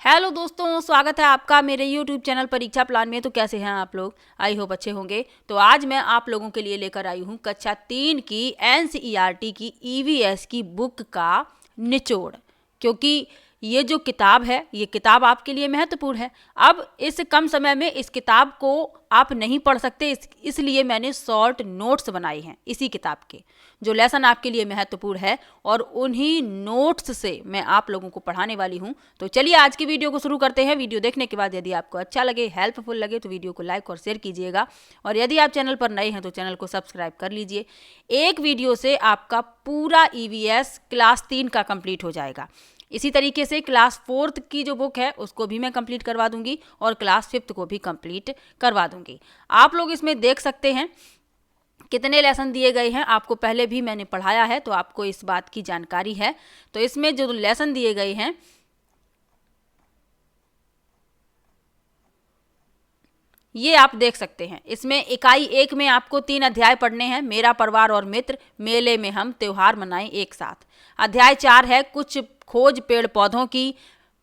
Hello दोस्तों, स्वागत है आपका मेरे यूट्यूब चैनल परीक्षा प्लान में। तो कैसे हैं आप लोग? आई होप अच्छे होंगे। तो आज मैं आप लोगों के लिए लेकर आई हूँ कक्षा 3 की एनसीईआरटी की ईवीएस की बुक का निचोड़। क्योंकि ये जो किताब है, ये किताब आपके लिए महत्वपूर्ण है। अब इस कम समय में इस किताब को आप नहीं पढ़ सकते, इसलिए मैंने शॉर्ट नोट्स बनाए हैं इसी किताब के, जो लेसन आपके लिए महत्वपूर्ण है, और उन्हीं नोट्स से मैं आप लोगों को पढ़ाने वाली हूँ। तो चलिए आज की वीडियो को शुरू करते हैं। वीडियो देखने के बाद यदि आपको अच्छा लगे, हेल्पफुल लगे, तो वीडियो को लाइक और शेयर कीजिएगा, और यदि आप चैनल पर नए हैं तो चैनल को सब्सक्राइब कर लीजिए। एक वीडियो से आपका पूरा ईवीएस क्लास 3 का कंप्लीट हो जाएगा। इसी तरीके से क्लास 4 की जो बुक है उसको भी मैं कंप्लीट करवा दूंगी, और क्लास 5 को भी कंप्लीट करवा दूंगी। आप लोग इसमें देख सकते हैं कितने लेसन दिए गए हैं। आपको पहले भी मैंने पढ़ाया है तो आपको इस बात की जानकारी है। तो इसमें जो लेसन दिए गए हैं, ये आप देख सकते हैं। इसमें इकाई 1 में आपको 3 अध्याय पढ़ने हैं। मेरा परिवार और मित्र, मेले में हम त्योहार मनाएं एक साथ। अध्याय 4 है कुछ खोज पेड़ पौधों की।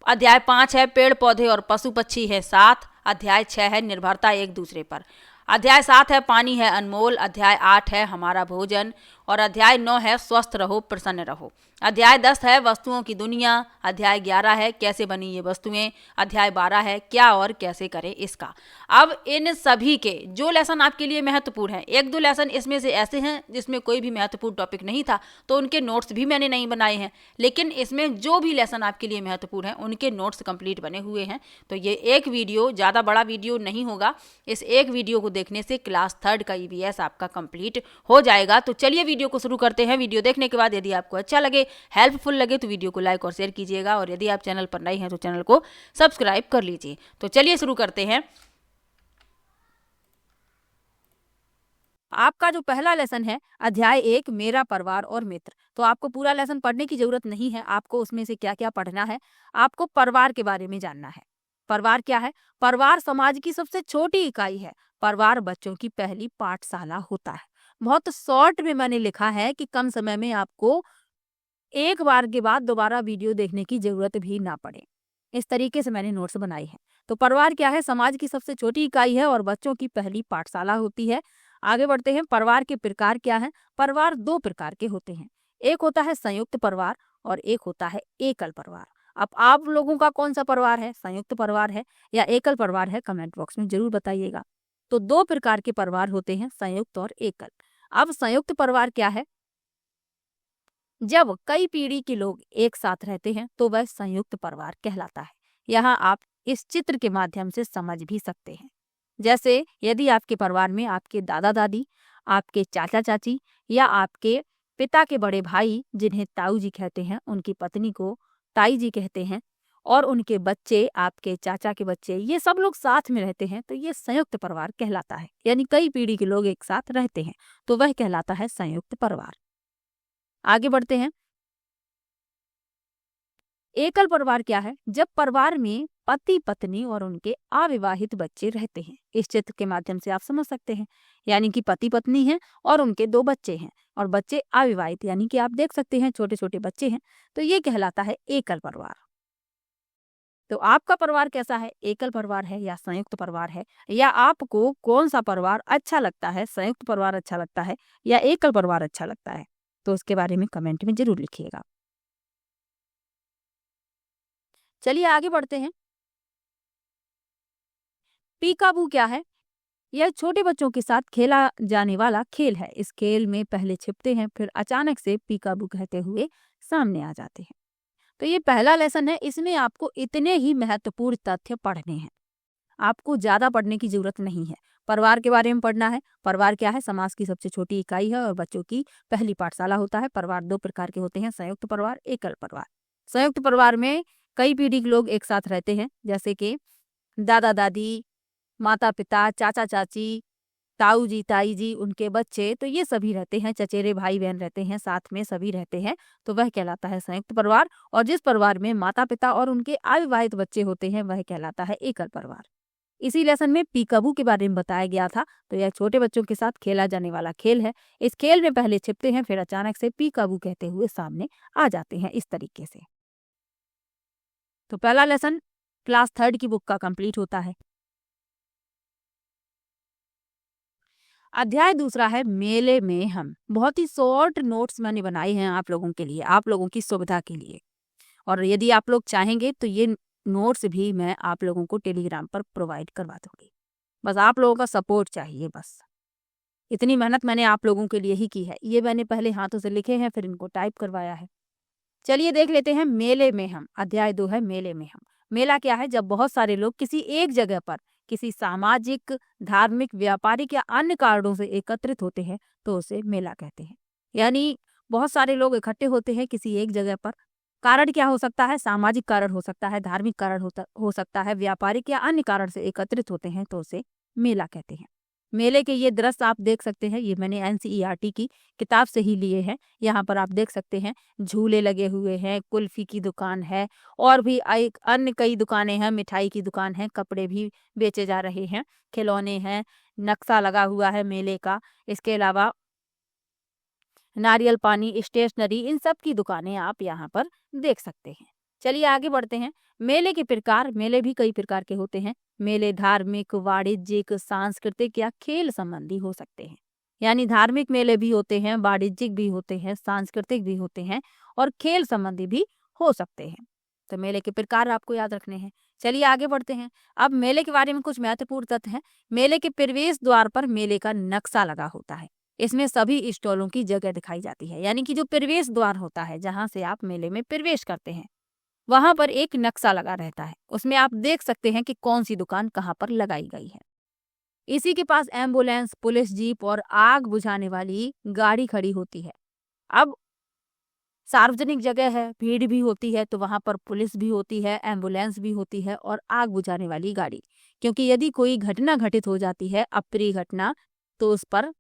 अध्याय 5 है पेड़ पौधे और पशु पक्षी है साथ। अध्याय 6 है निर्भरता एक दूसरे पर। अध्याय 7 है पानी है अनमोल। अध्याय 8 है हमारा भोजन। और अध्याय 9 है स्वस्थ रहो प्रसन्न रहो। अध्याय 10 है वस्तुओं की दुनिया। अध्याय 11 है कैसे बनी ये वस्तुएं। अध्याय 12 है क्या और कैसे करें इसका। अब इन सभी के जो लेसन आपके लिए महत्वपूर्ण है, एक दो लेसन इसमें से ऐसे हैं जिसमें कोई भी महत्वपूर्ण टॉपिक नहीं था, तो उनके नोट्स भी मैंने नहीं बनाए हैं। लेकिन इसमें जो भी लेसन आपके लिए महत्वपूर्ण है उनके नोट्स कंप्लीट बने हुए हैं। तो ये एक वीडियो ज़्यादा बड़ा वीडियो नहीं होगा। इस एक वीडियो को देखने से क्लास 3 का ईवीएस आपका कंप्लीट हो जाएगा। तो चलिए वीडियो को शुरू करते हैं। वीडियो देखने के बाद यदि आपको अच्छा लगे, हेल्पफुल लगे, तो वीडियो को लाइक और शेयर कीजिएगा, और यदि आप चैनल पर नए हैं तो चैनल को सब्सक्राइब कर लीजिए। तो चलिए शुरू करते हैं। आपका जो पहला लेसन है अध्याय 1 मेरा परिवार और मित्र। तो आपको पूरा लेसन पढ़ने की जरूरत नहीं है। आपको उसमें से क्या क्या पढ़ना है, आपको परिवार के बारे में जानना है। परिवार क्या है? परिवार समाज की सबसे छोटी इकाई है। परिवार बच्चों की पहली पाठशाला होता है। बहुत शॉर्ट में मैंने लिखा है कि कम समय में आपको एक बार के बाद दोबारा वीडियो देखने की जरूरत भी ना पड़े। इस तरीके से मैंने नोट्स बनाई है। तो परिवार क्या है? समाज की सबसे छोटी इकाई है और बच्चों की पहली पाठशाला होती है। आगे बढ़ते हैं। परिवार के प्रकार क्या है? परिवार 2 प्रकार के होते हैं। एक होता है संयुक्त परिवार और एक होता है एकल परिवार। अब आप लोगों का कौन सा परिवार है? संयुक्त परिवार है या एकल परिवार है? कमेंट बॉक्स में जरूर बताइएगा। तो 2 प्रकार के परिवार होते हैं, संयुक्त और एकल। अब संयुक्त परिवार क्या है? जब कई पीढ़ी के लोग एक साथ रहते हैं तो वह संयुक्त परिवार कहलाता है। यहाँ आप इस चित्र के माध्यम से समझ भी सकते हैं। जैसे यदि आपके परिवार में आपके दादा दादी, आपके चाचा चाची या आपके पिता के बड़े भाई, जिन्हें ताऊ जी कहते हैं, उनकी पत्नी को ताई जी कहते हैं, और उनके बच्चे, आपके चाचा के बच्चे, ये सब लोग साथ में रहते हैं, तो ये संयुक्त परिवार कहलाता है। यानी कई पीढ़ी के लोग एक साथ रहते हैं तो वह कहलाता है संयुक्त परिवार। आगे बढ़ते हैं। एकल परिवार क्या है? जब परिवार में पति पत्नी और उनके अविवाहित बच्चे रहते हैं। इस चित्र के माध्यम से आप समझ सकते हैं। यानी कि पति पत्नी हैं और उनके 2 बच्चे हैं, और बच्चे अविवाहित, यानी कि आप देख सकते हैं छोटे छोटे बच्चे हैं। तो ये कहलाता है एकल परिवार। तो आपका परिवार कैसा है? एकल परिवार है या संयुक्त परिवार है? या आपको कौन सा परिवार अच्छा लगता है? संयुक्त परिवार अच्छा लगता है या एकल परिवार अच्छा लगता है? तो उसके बारे में कमेंट में जरूर लिखिएगा। चलिए आगे बढ़ते हैं। पीकाबू क्या है? यह छोटे बच्चों के साथ खेला जाने वाला खेल है। इस खेल में पहले छिपते हैं, फिर अचानक से पीकाबू कहते हुए सामने आ जाते हैं। तो ये पहला लेसन है। इसमें आपको इतने ही महत्वपूर्ण तथ्य पढ़ने हैं। आपको ज्यादा पढ़ने की जरूरत नहीं है। परिवार के बारे में पढ़ना है। परिवार क्या है? समाज की सबसे छोटी इकाई है और बच्चों की पहली पाठशाला होता है। परिवार 2 प्रकार के होते हैं, संयुक्त परिवार, एकल परिवार। संयुक्त परिवार में कई पीढ़ी के लोग एक साथ रहते हैं, जैसे कि दादा दादी, माता पिता, चाचा चाची, ताऊ जी ताई जी, उनके बच्चे, तो ये सभी रहते हैं। चचेरे भाई बहन रहते हैं, साथ में सभी रहते हैं, तो वह कहलाता है संयुक्त परिवार। और जिस परिवार में माता पिता और उनके अविवाहित बच्चे होते हैं वह कहलाता है एकल परिवार। इसी लेसन में पीकाबू के बारे में बताया गया था। तो यह छोटे बच्चों के साथ खेला जाने वाला खेल है। इस खेल में पहले छिपते हैं, फिर अचानक से पीकाबू कहते हुए सामने आ जाते हैं, इस तरीके से। तो पहला लेसन क्लास 3 की बुक का कंप्लीट होता है। अध्याय दूसरा है मेले में हम। बहुत ही शॉर्ट नोट्स मैंने बनाए हैं आप लोगों के लिए, आप लोगों की सुविधा के लिए। और यदि आप लोग चाहेंगे तो ये नोट्स भी मैं आप लोगों को टेलीग्राम पर प्रोवाइड करवा दूंगी। बस आप लोगों का सपोर्ट चाहिए। बस इतनी मेहनत मैंने आप लोगों के लिए ही की है। ये मैंने पहले हाथों से लिखे हैं, फिर इनको टाइप करवाया है। चलिए देख लेते हैं मेले में हम। अध्याय 2 है मेले में हम। मेला क्या है? जब बहुत सारे लोग किसी एक जगह पर किसी सामाजिक, धार्मिक, व्यापारिक या अन्य कारणों से एकत्रित होते हैं तो उसे मेला कहते हैं। यानी बहुत सारे लोग इकट्ठे होते हैं किसी एक जगह पर। कारण क्या हो सकता है? सामाजिक कारण हो सकता है, धार्मिक कारण हो सकता है, व्यापारिक या अन्य कारण से एकत्रित होते हैं तो उसे मेला कहते हैं। मेले के ये दृश्य आप देख सकते हैं, ये मैंने एनसीईआरटी की किताब से ही लिए हैं। यहाँ पर आप देख सकते हैं झूले लगे हुए हैं, कुल्फी की दुकान है और भी एक अन्य कई दुकानें हैं, मिठाई की दुकान है, कपड़े भी बेचे जा रहे हैं, खिलौने हैं, नक्शा लगा हुआ है मेले का। इसके अलावा नारियल पानी, स्टेशनरी, इन सब की दुकानें आप यहाँ पर देख सकते हैं। चलिए आगे बढ़ते हैं। मेले के प्रकार। मेले भी कई प्रकार के होते हैं। मेले धार्मिक, वाणिज्यिक, सांस्कृतिक या खेल संबंधी हो सकते हैं। यानी धार्मिक मेले भी होते हैं, वाणिज्यिक भी होते हैं, सांस्कृतिक भी होते हैं और खेल संबंधी भी हो सकते हैं। तो मेले के प्रकार आपको याद रखने हैं। चलिए आगे बढ़ते हैं। अब मेले के बारे में कुछ महत्वपूर्ण तथ्य हैं। मेले के प्रवेश द्वार पर मेले का नक्शा लगा होता है। इसमें सभी स्टॉलों की जगह दिखाई जाती है। यानी कि जो प्रवेश द्वार होता है जहां से आप मेले में प्रवेश करते हैं, वहां पर एक नक्शा लगा रहता है। उसमें आप देख सकते हैं कि कौन सी दुकान कहाँ पर लगाई गई है। इसी के पास एम्बुलेंस, पुलिस जीप और आग बुझाने वाली गाड़ी खड़ी होती है। अब सार्वजनिक जगह है, भीड़ भी होती है, तो वहां पर पुलिस भी होती है, एम्बुलेंस भी होती है और आग बुझाने वाली गाड़ी। क्योंकि यदि कोई घटना घटित हो जाती है, अप्रिय घटना, तो उस पर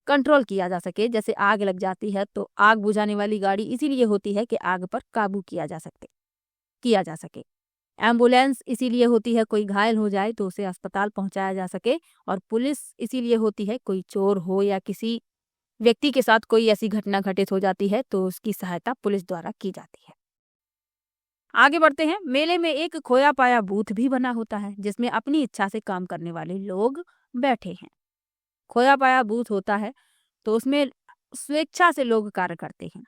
कंट्रोल किया जा सके। जैसे आग लग जाती है तो आग बुझाने वाली गाड़ी इसीलिए होती है कि आग पर काबू किया जा सके। एम्बुलेंस इसीलिए होती है कोई घायल हो जाए तो उसे अस्पताल पहुंचाया जा सके। और पुलिस इसीलिए होती है कोई चोर हो या किसी व्यक्ति के साथ कोई ऐसी घटना घटित हो जाती है तो उसकी सहायता पुलिस द्वारा की जाती है। आगे बढ़ते हैं। मेले में एक खोया पाया बूथ भी बना होता है जिसमें अपनी इच्छा से काम करने वाले लोग बैठे हैं। खोया पाया बूथ होता है तो उसमें स्वेच्छा से लोग कार्य करते हैं।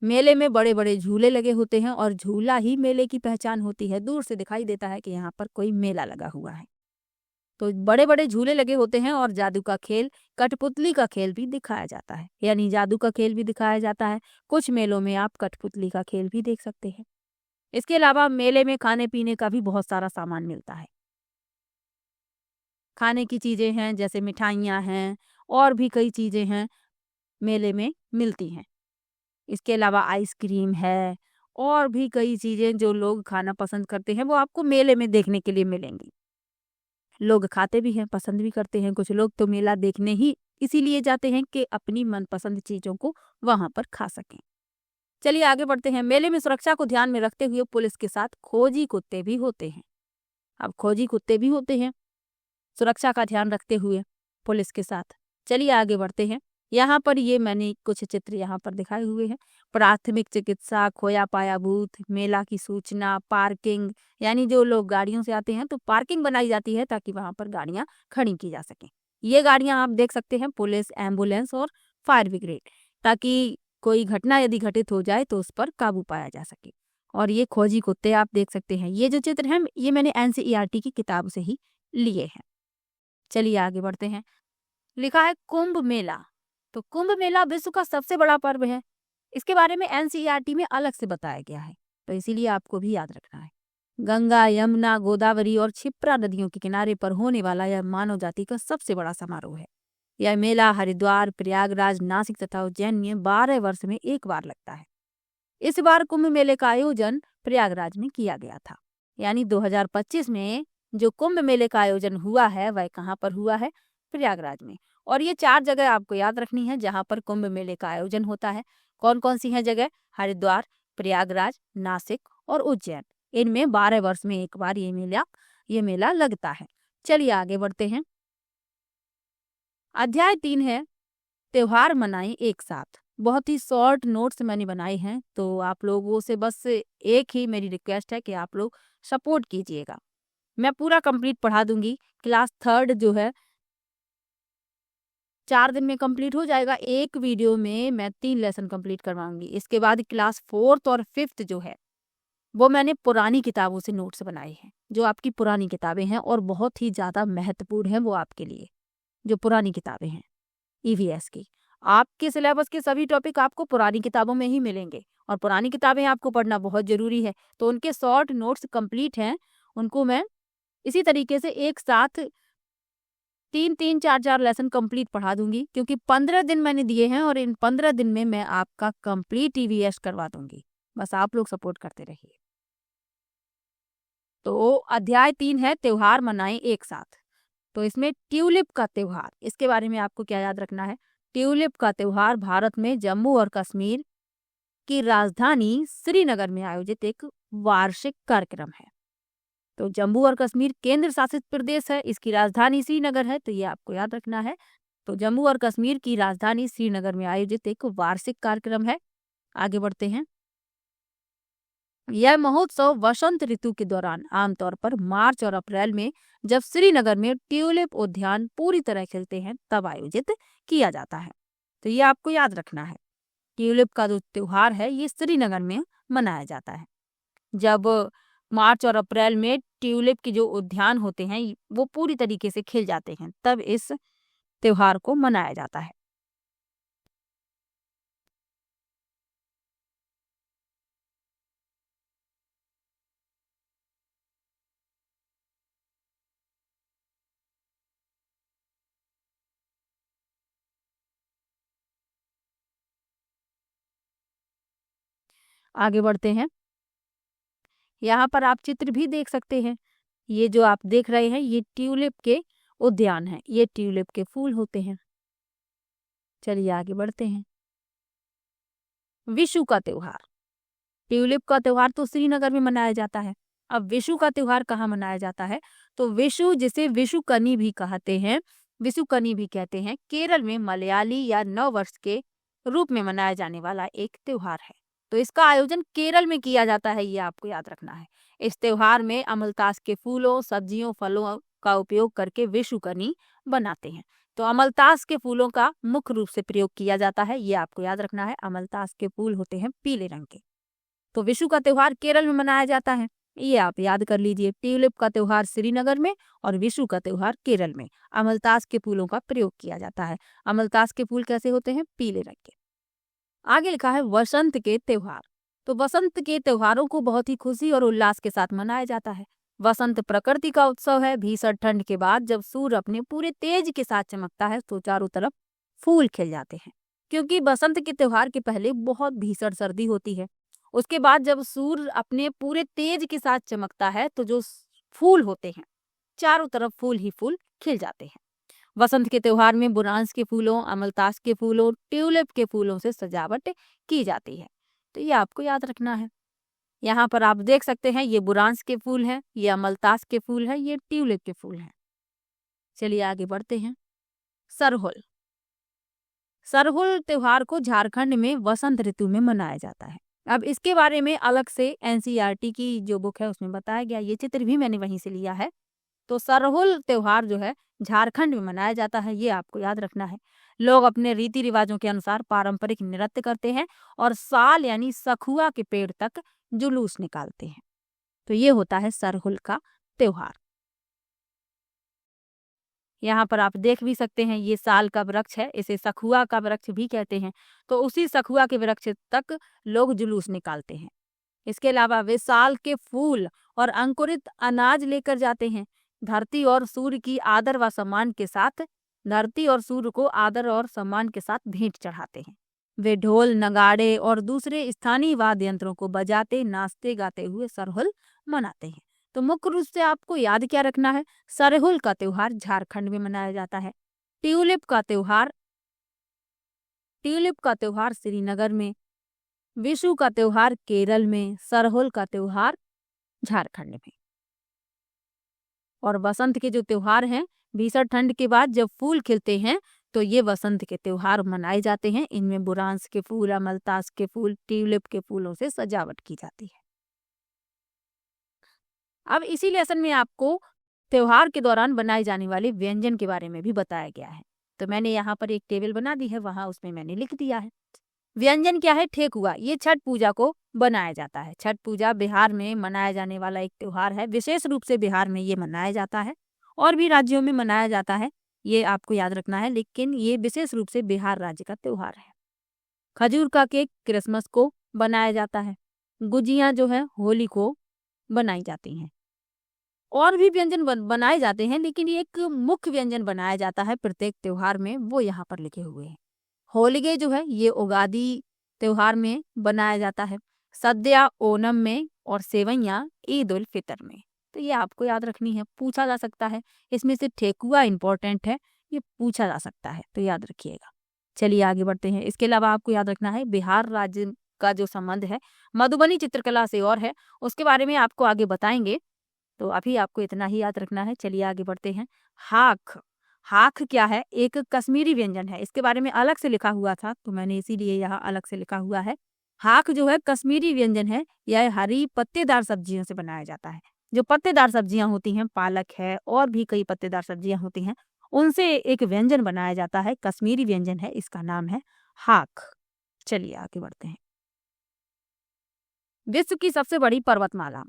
मेले में बड़े बड़े झूले लगे होते हैं और झूला ही मेले की पहचान होती है। दूर से दिखाई देता है कि यहाँ पर कोई मेला लगा हुआ है। तो बड़े बड़े झूले लगे होते हैं और जादू का खेल, कठपुतली का खेल भी दिखाया जाता है। यानी जादू का खेल भी दिखाया जाता है। कुछ मेलों में आप कठपुतली का खेल भी देख सकते हैं। इसके अलावा मेले में खाने पीने का भी बहुत सारा सामान मिलता है। खाने की चीजें हैं, जैसे मिठाइयाँ हैं और भी कई चीजें हैं मेले में मिलती हैं। इसके अलावा आइसक्रीम है और भी कई चीजें जो लोग खाना पसंद करते हैं वो आपको मेले में देखने के लिए मिलेंगी। लोग खाते भी हैं, पसंद भी करते हैं। कुछ लोग तो मेला देखने ही इसीलिए जाते हैं कि अपनी मनपसंद चीजों को वहां पर खा सकें। चलिए आगे बढ़ते हैं। मेले में सुरक्षा को ध्यान में रखते हुए पुलिस के साथ खोजी कुत्ते भी होते हैं। अब खोजी कुत्ते भी होते हैं सुरक्षा का ध्यान रखते हुए पुलिस के साथ। चलिए आगे बढ़ते हैं। यहाँ पर ये मैंने कुछ चित्र यहाँ पर दिखाए हुए हैं। प्राथमिक चिकित्सा, खोया पाया बूथ, मेला की सूचना, पार्किंग। यानी जो लोग गाड़ियों से आते हैं तो पार्किंग बनाई जाती है ताकि वहां पर गाड़ियां खड़ी की जा सकें। ये गाड़ियां आप देख सकते हैं, पुलिस, एम्बुलेंस और फायर ब्रिगेड, ताकि कोई घटना यदि घटित हो जाए तो उस पर काबू पाया जा सके। और ये खोजी कुत्ते आप देख सकते हैं। ये जो चित्र हैं ये मैंने एनसीईआरटी की किताब से ही लिए हैं। चलिए आगे बढ़ते हैं। लिखा है कुंभ मेला। तो कुंभ मेला विश्व का सबसे बड़ा पर्व है। इसके बारे में एनसीईआरटी में अलग से बताया गया है, तो इसीलिए आपको भी याद रखना है। गंगा, यमुना, गोदावरी और क्षिप्रा नदियों के किनारे पर होने वाला यह मानव जाति का सबसे बड़ा समारोह है। यह मेला हरिद्वार, प्रयागराज, नासिक तथा उज्जैन में 12 वर्ष में एक बार लगता है। इस बार कुंभ मेले का आयोजन प्रयागराज में किया गया था। यानी 2025 में जो कुंभ मेले का आयोजन हुआ है वह कहाँ पर हुआ है? प्रयागराज में। और ये 4 जगह आपको याद रखनी है जहाँ पर कुंभ मेले का आयोजन होता है। कौन कौन सी हैं जगह? हरिद्वार, प्रयागराज, नासिक और उज्जैन। इनमें 12 वर्ष में एक बार ये मेला लगता है। चलिए आगे बढ़ते हैं। अध्याय 3 है त्योहार मनाएं एक साथ। बहुत ही शॉर्ट नोट्स मैंने बनाए हैं, तो आप लोगों से बस एक ही मेरी रिक्वेस्ट है कि आप लोग सपोर्ट कीजिएगा। मैं पूरा कंप्लीट पढ़ा दूंगी। क्लास 3 जो है 4 दिन में कंप्लीट हो जाएगा। एक वीडियो में मैं 3 लेसन कंप्लीट करवाऊंगी। इसके बाद क्लास 4th और 5th जो है वो मैंने पुरानी किताबों से नोट्स बनाए हैं, जो आपकी पुरानी किताबें हैं और बहुत ही ज़्यादा महत्वपूर्ण है वो आपके लिए। जो पुरानी किताबें हैं ईवीएस की, आपके सिलेबस के सभी टॉपिक आपको पुरानी किताबों में ही मिलेंगे और पुरानी किताबें आपको पढ़ना बहुत ज़रूरी है। तो उनके शॉर्ट नोट्स कंप्लीट हैं, उनको मैं इसी तरीके से एक साथ 3-3, 4-4 लेसन कंप्लीट पढ़ा दूंगी, क्योंकि 15 दिन मैंने दिए हैं और इन 15 दिन में मैं आपका कंप्लीट ईवीएस करवा दूंगी। बस आप लोग सपोर्ट करते रहिए। तो अध्याय 3 है त्योहार मनाएं एक साथ। तो इसमें ट्यूलिप का त्योहार, इसके बारे में आपको क्या याद रखना है। ट्यूलिप का त्योहार भारत में जम्मू और कश्मीर की राजधानी श्रीनगर में आयोजित एक वार्षिक कार्यक्रम है। तो जम्मू और कश्मीर केंद्र शासित प्रदेश है, इसकी राजधानी श्रीनगर है, तो ये आपको याद रखना है। तो जम्मू और कश्मीर की राजधानी श्रीनगर में आयोजित एक वार्षिक कार्यक्रम है। आगे बढ़ते हैं। यह महोत्सव वसंत ऋतु के दौरान आमतौर पर मार्च और अप्रैल में, जब श्रीनगर में ट्यूलिप उद्यान पूरी तरह खिलते हैं, तब आयोजित किया जाता है। तो ये आपको याद रखना है। ट्यूलिप का जो त्योहार है ये श्रीनगर में मनाया जाता है। जब मार्च और अप्रैल में ट्यूलिप के जो उद्यान होते हैं वो पूरी तरीके से खिल जाते हैं, तब इस त्योहार को मनाया जाता है। आगे बढ़ते हैं। यहाँ पर आप चित्र भी देख सकते हैं। ये जो आप देख रहे हैं ये ट्यूलिप के उद्यान है, ये ट्यूलिप के फूल होते हैं। चलिए आगे बढ़ते हैं। विशु का त्योहार। ट्यूलिप का त्योहार तो श्रीनगर में मनाया जाता है। अब विशु का त्योहार कहाँ मनाया जाता है। तो विशु, जिसे विशुकनी भी कहते हैं, विशुकनी भी कहते हैं, केरल में मलयाली या नव वर्ष के रूप में मनाया जाने वाला एक त्योहार है। तो इसका आयोजन केरल में किया जाता है, ये आपको याद रखना है। इस त्योहार में अमलतास के फूलों, सब्जियों, फलों का उपयोग करके विशुकनी बनाते हैं। तो अमलतास के फूलों का मुख्य रूप से प्रयोग किया जाता है, ये आपको याद रखना है। अमलतास के फूल होते हैं पीले रंग के। तो विशु का त्योहार केरल में मनाया जाता है, ये आप याद कर लीजिए। ट्यूलिप का त्योहार श्रीनगर में और विशु का त्योहार केरल में। अमलतास के फूलों का प्रयोग किया जाता है। अमलतास के फूल कैसे होते हैं, पीले रंग के। आगे लिखा है वसंत के त्योहार। तो वसंत के त्योहारों को बहुत ही खुशी और उल्लास के साथ मनाया जाता है। वसंत प्रकृति का उत्सव है। भीषण ठंड के बाद जब सूर्य अपने पूरे तेज के साथ चमकता है तो चारों तरफ फूल खिल जाते हैं, क्योंकि बसंत के त्योहार के पहले बहुत भीषण सर्दी होती है। उसके बाद जब सूर्य अपने पूरे तेज के साथ चमकता है तो जो फूल होते हैं, चारों तरफ फूल ही फूल खिल जाते हैं। वसंत के त्योहार में बुरांस के फूलों, अमलतास के फूलों, ट्यूलिप के फूलों से सजावट की जाती है। तो ये आपको याद रखना है। यहाँ पर आप देख सकते हैं ये बुरांस के फूल हैं, ये अमलतास के फूल हैं, ये ट्यूलिप के फूल हैं। चलिए आगे बढ़ते हैं। सरहुल। सरहुल त्योहार को झारखंड में वसंत ऋतु में मनाया जाता है। अब इसके बारे में अलग से एनसीईआरटी की जो बुक है उसमें बताया गया, ये चित्र भी मैंने वहीं से लिया है। तो सरहुल त्योहार जो है झारखंड में मनाया जाता है, ये आपको याद रखना है। लोग अपने रीति रिवाजों के अनुसार पारंपरिक नृत्य करते हैं और साल यानी सखुआ के पेड़ तक जुलूस निकालते हैं। तो ये होता है सरहुल का त्योहार। यहाँ पर आप देख भी सकते हैं ये साल का वृक्ष है, इसे सखुआ का वृक्ष भी कहते हैं। तो उसी सखुआ के वृक्ष तक लोग जुलूस निकालते हैं। इसके अलावा वे साल के फूल और अंकुरित अनाज लेकर जाते हैं। धरती और सूर्य की आदर व सम्मान के साथ धरती और सूर्य को आदर और सम्मान के साथ भेंट चढ़ाते हैं। वे ढोल, नगाड़े और दूसरे स्थानीय वाद्य यंत्रों को बजाते, नाचते गाते हुए सरहुल मनाते हैं। तो मुख्य रूप से आपको याद क्या रखना है, सरहुल का त्योहार झारखंड में मनाया जाता है। ट्यूलिप का त्योहार श्रीनगर में, विशु का त्योहार केरल में, सरहुल का त्योहार झारखंड में। और वसंत के जो त्योहार हैं, भीषण ठंड के बाद जब फूल खिलते हैं तो ये वसंत के त्योहार मनाए जाते हैं। इनमें बुरांस के फूल, अमलतास के फूल, ट्यूलिप के फूलों से सजावट की जाती है। अब इसी लेसन में आपको त्योहार के दौरान बनाए जाने वाले व्यंजन के बारे में भी बताया गया है। तो मैंने यहाँ पर एक टेबल बना दी है, वहाँ उसमें मैंने लिख दिया है। व्यंजन क्या है? ठेकुआ। ये छठ पूजा को बनाया जाता है। छठ पूजा बिहार में मनाया जाने वाला एक त्योहार है। विशेष रूप से बिहार में ये मनाया जाता है, और भी राज्यों में मनाया जाता है, ये आपको याद रखना है, लेकिन ये विशेष रूप से बिहार राज्य का त्योहार है। खजूर का केक क्रिसमस को बनाया जाता है। गुजिया जो है होली को बनाई जाती हैं। और भी व्यंजन बनाए जाते हैं, लेकिन एक मुख्य व्यंजन बनाया जाता है प्रत्येक त्योहार में, वो यहाँ पर लिखे हुए हैं। होलिगे जो है ये उगादी त्योहार में बनाया जाता है, सद्या ओणम में, और सेवैयाँ ईद उल फितर में। तो ये आपको याद रखनी है, पूछा जा सकता है। इसमें से ठेकुआ इंपॉर्टेंट है, ये पूछा जा सकता है, तो याद रखिएगा। चलिए आगे बढ़ते हैं। इसके अलावा आपको याद रखना है बिहार राज्य का जो संबंध है मधुबनी चित्रकला से और है, उसके बारे में आपको आगे बताएंगे। तो अभी आपको इतना ही याद रखना है। चलिए आगे बढ़ते हैं। हाक। हाक क्या है? एक कश्मीरी व्यंजन है। इसके बारे में अलग से लिखा हुआ था, तो मैंने इसीलिए यहाँ अलग से लिखा हुआ है। हाक जो है कश्मीरी व्यंजन है। यह हरी पत्तेदार सब्जियों से बनाया जाता है। जो पत्तेदार सब्जियां होती हैं, पालक है और भी कई पत्तेदार सब्जियां होती हैं, उनसे एक व्यंजन बनाया जाता है। कश्मीरी व्यंजन है, इसका नाम है हाक। चलिए आगे बढ़ते हैं। विश्व की सबसे बड़ी पर्वतमाला।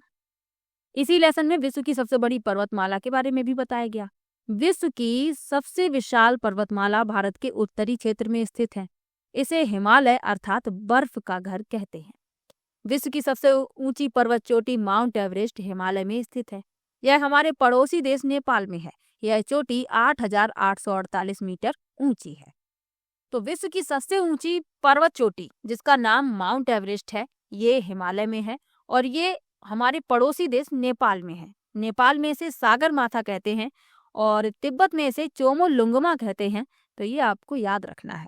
इसी लेसन में विश्व की सबसे बड़ी पर्वतमाला के बारे में भी बताया गया। विश्व की सबसे विशाल पर्वतमाला भारत के उत्तरी क्षेत्र में स्थित है। इसे हिमालय अर्थात बर्फ का घर कहते हैं। विश्व की सबसे ऊंची पर्वत चोटी माउंट एवरेस्ट हिमालय में स्थित है। यह हमारे पड़ोसी देश नेपाल में है। यह चोटी 8,848 मीटर ऊंची है। तो विश्व की सबसे ऊंची पर्वत चोटी, जिसका नाम माउंट एवरेस्ट है, ये हिमालय में है, और ये हमारे पड़ोसी देश नेपाल में है। नेपाल में इसे सागर माथा कहते हैं, और तिब्बत में इसे चोमोलुंगमा कहते हैं। तो ये आपको याद रखना है।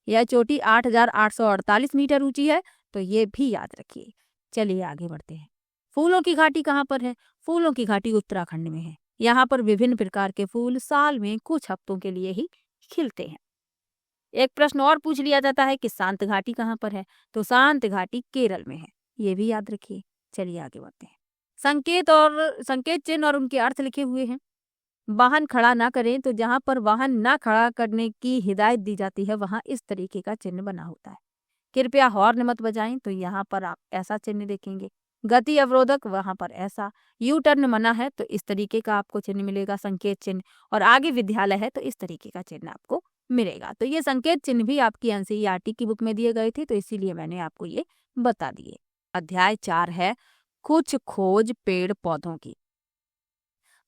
यह चोटी 8,848 मीटर ऊंची है, तो ये भी याद रखिए। चलिए आगे बढ़ते हैं। फूलों की घाटी कहाँ पर है? फूलों की घाटी उत्तराखंड में है। यहाँ पर विभिन्न प्रकार के फूल साल में कुछ हफ्तों के लिए ही खिलते हैं। एक प्रश्न और पूछ लिया जाता है कि शांत घाटी कहाँ पर है? तो शांत घाटी केरल में है, ये भी याद रखिए। चलिए आगे बढ़ते हैं। संकेत चिन्ह और उनके अर्थ लिखे हुए हैं। वाहन खड़ा ना करें, तो जहां पर वाहन ना खड़ा करने की हिदायत दी जाती है वहां इस तरीके का चिन्ह बना होता है। कृपया हॉर्न मत बजाएं, तो यहाँ पर आप ऐसा चिन्ह देखेंगे। गति अवरोधक, वहां पर ऐसा। यू टर्न मना है, तो इस तरीके का आपको चिन्ह मिलेगा, संकेत चिन्ह। और आगे विद्यालय है, तो इस तरीके का चिन्ह आपको मिलेगा। तो ये संकेत चिन्ह भी आपकी एनसीईआरटी की बुक में दिए गए थे, तो इसीलिए मैंने आपको ये बता दिए। अध्याय 4 है कुछ खोज पेड़ पौधों की।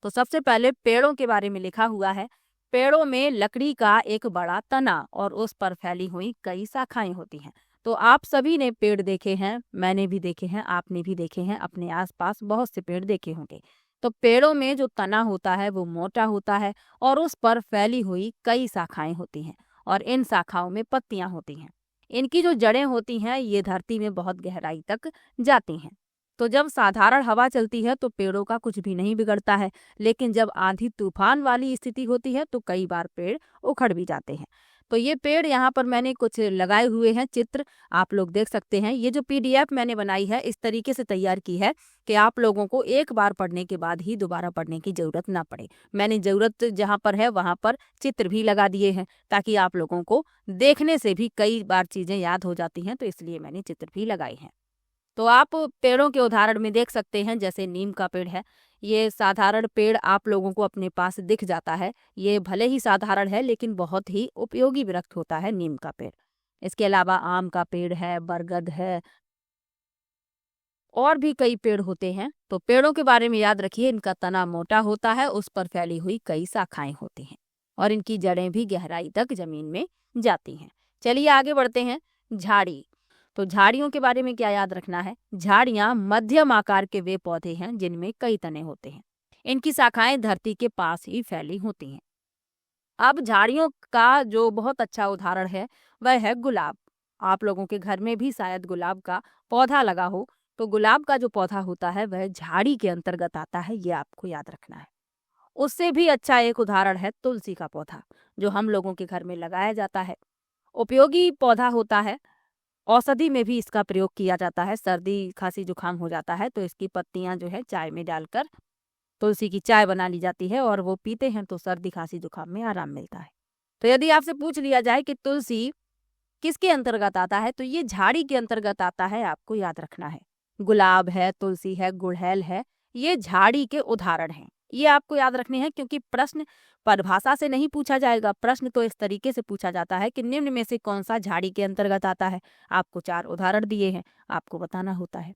तो सबसे पहले पेड़ों के बारे में लिखा हुआ है। पेड़ों में लकड़ी का एक बड़ा तना और उस पर फैली हुई कई शाखाएं होती हैं। तो आप सभी ने पेड़ देखे हैं, मैंने भी देखे हैं, आपने भी देखे हैं, अपने आसपास बहुत से पेड़ देखे होंगे। तो पेड़ों में जो तना होता है वो मोटा होता है, और उस पर फैली हुई कई शाखाएं होती हैं, और इन शाखाओं में पत्तियां होती हैं। इनकी जो जड़ें होती हैं ये धरती में बहुत गहराई तक जाती हैं। तो जब साधारण हवा चलती है तो पेड़ों का कुछ भी नहीं बिगड़ता है, लेकिन जब आंधी तूफान वाली स्थिति होती है तो कई बार पेड़ उखड़ भी जाते हैं। तो ये पेड़ यहाँ पर मैंने कुछ लगाए हुए हैं चित्र, आप लोग देख सकते हैं। ये जो पीडीएफ मैंने बनाई है इस तरीके से तैयार की है कि आप लोगों को एक बार पढ़ने के बाद ही दोबारा पढ़ने की जरूरत ना पड़े। मैंने जरूरत जहाँ पर है वहाँ पर चित्र भी लगा दिए हैं, ताकि आप लोगों को देखने से भी कई बार चीजें याद हो जाती हैं, तो इसलिए मैंने चित्र भी लगाए हैं। तो आप पेड़ों के उदाहरण में देख सकते हैं, जैसे नीम का पेड़ है। ये साधारण पेड़ आप लोगों को अपने पास दिख जाता है। ये भले ही साधारण है, लेकिन बहुत ही उपयोगी वृक्ष होता है नीम का पेड़। इसके अलावा आम का पेड़ है, बरगद है, और भी कई पेड़ होते हैं। तो पेड़ों के बारे में याद रखिए, इनका तना मोटा होता है, उस पर फैली हुई कई शाखाएं होती हैं, और इनकी जड़ें भी गहराई तक जमीन में जाती हैं। चलिए आगे बढ़ते हैं। झाड़ी। तो झाड़ियों के बारे में क्या याद रखना है? झाड़ियां मध्यम आकार के वे पौधे हैं जिनमें कई तने होते हैं। इनकी शाखाएं धरती के पास ही फैली होती हैं। अब झाड़ियों का जो बहुत अच्छा उदाहरण है वह है गुलाब। आप लोगों के घर में भी शायद गुलाब का पौधा लगा हो। तो गुलाब का जो पौधा होता है वह झाड़ी के अंतर्गत आता है, ये आपको याद रखना है। उससे भी अच्छा एक उदाहरण है तुलसी का पौधा, जो हम लोगों के घर में लगाया जाता है। उपयोगी पौधा होता है। औषधि में भी इसका प्रयोग किया जाता है। सर्दी खांसी जुकाम हो जाता है तो इसकी पत्तियां जो है चाय में डालकर तुलसी की चाय बना ली जाती है और वो पीते हैं तो सर्दी खांसी जुकाम में आराम मिलता है। तो यदि आपसे पूछ लिया जाए कि तुलसी किसके अंतर्गत आता है, तो ये झाड़ी के अंतर्गत आता है, आपको याद रखना है। गुलाब है, तुलसी है, गुड़हल है, ये झाड़ी के उदाहरण हैं। ये आपको याद रखने हैं क्योंकि प्रश्न परिभाषा से नहीं पूछा जाएगा। प्रश्न तो इस तरीके से पूछा जाता है कि निम्न में से कौन सा झाड़ी के अंतर्गत आता है। आपको 4 उदाहरण दिए हैं, आपको बताना होता है।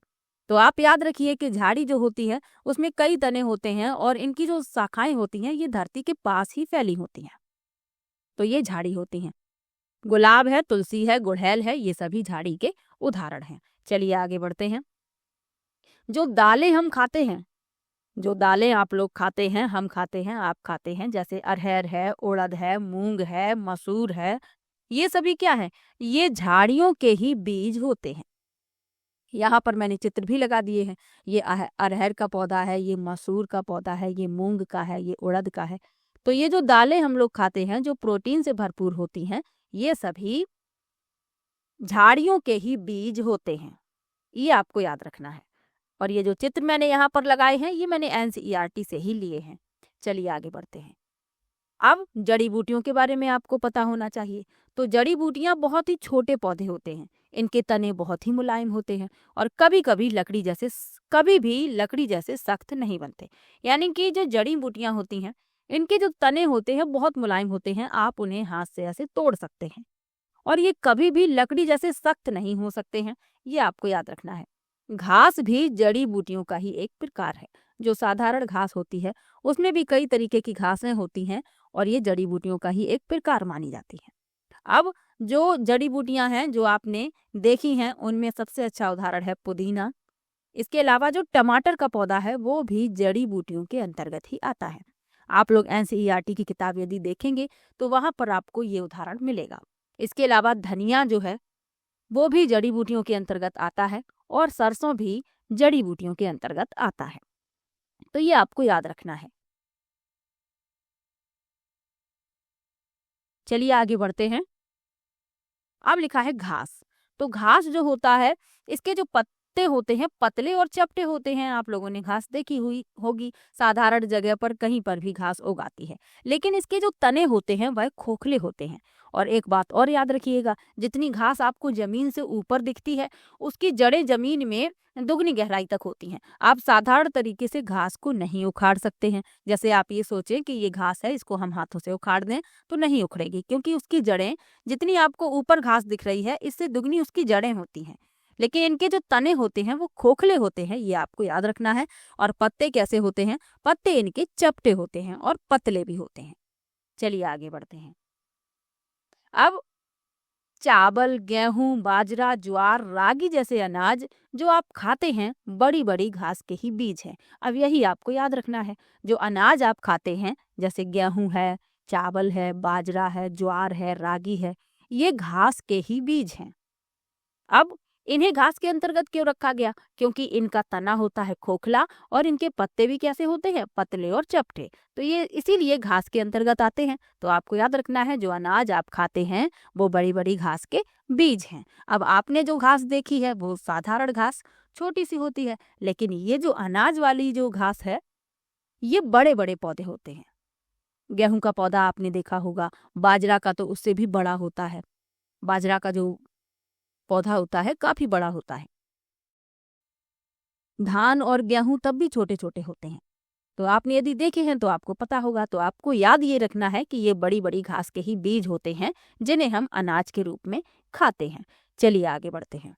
तो आप याद रखिए कि झाड़ी जो होती है उसमें कई तने होते हैं और इनकी जो शाखाएं होती हैं ये धरती के पास ही फैली होती हैं। तो ये झाड़ी होती हैं। गुलाब है, तुलसी है, गुड़हल है, ये सभी झाड़ी के उदाहरण हैं। चलिए आगे बढ़ते हैं। जो दालें हम खाते हैं, जो दालें आप लोग खाते हैं, हम खाते हैं, आप खाते हैं, जैसे अरहर है, उड़द है, मूंग है, मसूर है, ये सभी क्या है? ये झाड़ियों के ही बीज होते हैं। यहाँ पर मैंने चित्र भी लगा दिए हैं। ये अरहर का पौधा है, ये मसूर का पौधा है, ये मूंग का है, ये उड़द का है। तो ये जो दालें हम लोग खाते हैं जो प्रोटीन से भरपूर होती हैं, ये सभी झाड़ियों के ही बीज होते हैं। ये आपको याद रखना है। और ये जो चित्र मैंने यहाँ पर लगाए हैं ये मैंने एनसीईआरटी से ही लिए हैं। चलिए आगे बढ़ते हैं। अब जड़ी बूटियों के बारे में आपको पता होना चाहिए। तो जड़ी बूटियां बहुत ही छोटे पौधे होते हैं, इनके तने बहुत ही मुलायम होते हैं और कभी भी लकड़ी जैसे सख्त नहीं बनते। यानी कि जो जड़ी बूटियां होती हैं इनके जो तने होते हैं बहुत मुलायम होते हैं, आप उन्हें हाथ से ऐसे तोड़ सकते हैं और ये कभी भी लकड़ी जैसे सख्त नहीं हो सकते हैं। ये आपको याद रखना है। घास भी जड़ी बूटियों का ही एक प्रकार है। जो साधारण घास होती है उसमें भी कई तरीके की घासें होती हैं और ये जड़ी बूटियों का ही एक प्रकार मानी जाती है। अब जो जड़ी बूटियां हैं जो आपने देखी हैं उनमें सबसे अच्छा उदाहरण है पुदीना। इसके अलावा जो टमाटर का पौधा है वो भी जड़ी बूटियों के अंतर्गत ही आता है। आप लोग एनसीईआरटी की किताब यदि देखेंगे तो वहां पर आपको ये उदाहरण मिलेगा। इसके अलावा धनिया जो है वो भी जड़ी बूटियों के अंतर्गत आता है और सरसों भी जड़ी बूटियों के अंतर्गत आता है। तो ये आपको याद रखना है। चलिए आगे बढ़ते हैं। अब लिखा है घास। तो घास जो होता है इसके जो पत्ते होते हैं पतले और चपटे होते हैं। आप लोगों ने घास देखी हुई होगी, साधारण जगह पर कहीं पर भी घास उगाती है, लेकिन इसके जो तने होते हैं वह खोखले होते हैं। और एक बात और याद रखिएगा, जितनी घास आपको जमीन से ऊपर दिखती है उसकी जड़ें जमीन में दुगनी गहराई तक होती हैं। आप साधारण तरीके से घास को नहीं उखाड़ सकते हैं। जैसे आप ये सोचें कि ये घास है इसको हम हाथों से उखाड़ दें तो नहीं उखड़ेगी, क्योंकि उसकी जड़ें जितनी आपको ऊपर घास दिख रही है इससे दुगनी उसकी जड़ें होती हैं। लेकिन इनके जो तने होते हैं वो खोखले होते हैं, ये आपको याद रखना है। और पत्ते कैसे होते हैं? पत्ते इनके चपटे होते हैं और पतले भी होते हैं। चलिए आगे बढ़ते हैं। अब चावल, गेहूं, बाजरा, ज्वार, रागी जैसे अनाज जो आप खाते हैं बड़ी बड़ी घास के ही बीज हैं। अब यही आपको याद रखना है। जो अनाज आप खाते हैं जैसे गेहूं है, चावल है, बाजरा है, ज्वार है, रागी है, ये घास के ही बीज हैं। अब इन्हें घास के अंतर्गत क्यों रखा गया? क्योंकि इनका तना होता है खोखला और इनके पत्ते भी कैसे होते हैं? पतले और चपटे। तो ये इसीलिए घास के अंतर्गत आते हैं। तो आपको याद रखना है जो अनाज आप खाते हैं वो बड़ी बड़ी घास के बीज हैं। अब आपने जो घास देखी है वो साधारण घास छोटी सी होती है, लेकिन ये जो अनाज वाली जो घास है ये बड़े बड़े पौधे होते हैं। गेहूं का पौधा आपने देखा होगा, बाजरा का तो उससे भी बड़ा होता है। बाजरा का जो पौधा होता है काफी बड़ा होता है। धान और गेहूं तब भी छोटे छोटे होते हैं। तो आपने यदि देखे हैं तो आपको पता होगा। तो आपको याद ये रखना है कि ये बड़ी बड़ी घास के ही बीज होते हैं जिन्हें हम अनाज के रूप में खाते हैं। चलिए आगे बढ़ते हैं।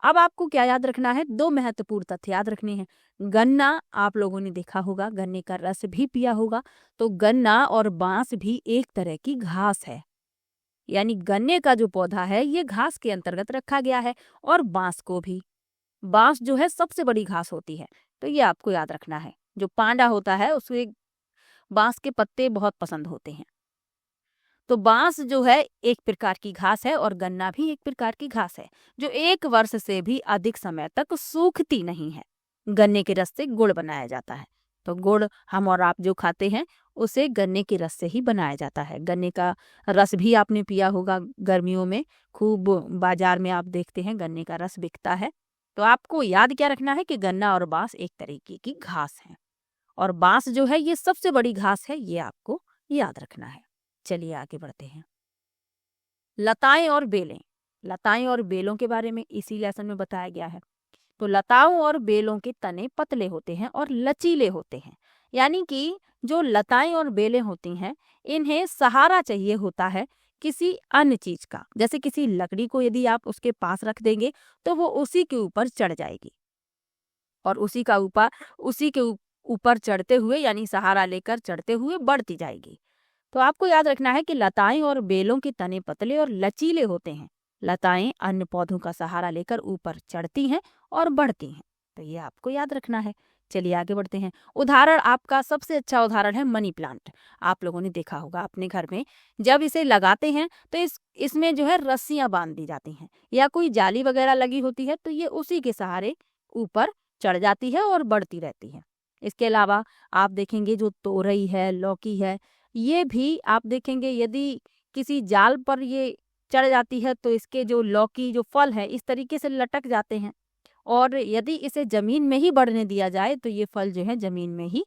अब आपको क्या याद रखना है? 2 महत्वपूर्ण तथ्य याद रखने हैं। गन्ना आप लोगों ने देखा होगा, गन्ने का रस भी पिया होगा। तो गन्ना और बांस भी एक तरह की घास है। यानी गन्ने का जो पौधा है ये घास के अंतर्गत रखा गया है और बांस को भी। बांस जो है सबसे बड़ी घास होती है। तो ये आपको याद रखना है। जो पांडा होता है उसे बांस के पत्ते बहुत पसंद होते हैं। तो बांस जो है एक प्रकार की घास है और गन्ना भी एक प्रकार की घास है जो 1 वर्ष से भी अधिक समय तक सूखती नहीं है। गन्ने के रस से गुड़ बनाया जाता है। तो गुड़ हम और आप जो खाते हैं उसे गन्ने के रस से ही बनाया जाता है। गन्ने का रस भी आपने पिया होगा। गर्मियों में खूब बाजार में आप देखते हैं गन्ने का रस बिकता है। तो आपको याद क्या रखना है कि गन्ना और बांस एक तरीके की घास है। और बांस जो है ये सबसे बड़ी घास है, ये आपको याद रखना है। चलिए आगे बढ़ते हैं। लताएं और बेलें, लताएं और बेलों के बारे में इसी लेसन में बताया गया है। तो लताओं और बेलों के तने पतले होते हैं और लचीले होते हैं, यानी कि जो लताएं और बेलें होती हैं इन्हें सहारा चाहिए होता है किसी अन्य चीज का। जैसे किसी लकड़ी को यदि आप उसके पास रख देंगे तो वो उसी के ऊपर चढ़ जाएगी और उसी के ऊपर चढ़ते हुए यानी सहारा लेकर चढ़ते हुए बढ़ती जाएगी। तो आपको याद रखना है कि लताएं और बेलों के तने पतले और लचीले होते हैं। लताएं अन्य पौधों का सहारा लेकर ऊपर चढ़ती हैं और बढ़ती हैं, तो ये आपको याद रखना है। चलिए आगे बढ़ते हैं। उदाहरण, आपका सबसे अच्छा उदाहरण है मनी प्लांट। आप लोगों ने देखा होगा अपने घर में, जब इसे लगाते हैं तो इसमें जो है रस्सियां बांध दी जाती हैं या कोई जाली वगैरह लगी होती है, तो ये उसी के सहारे ऊपर चढ़ जाती है और बढ़ती रहती है। इसके अलावा आप देखेंगे जो तोरई है, लौकी है, ये भी आप देखेंगे यदि किसी जाल पर ये चढ़ जाती है तो इसके जो लौकी जो फल है इस तरीके से लटक जाते हैं, और यदि इसे जमीन में ही बढ़ने दिया जाए तो ये फल जो है जमीन में ही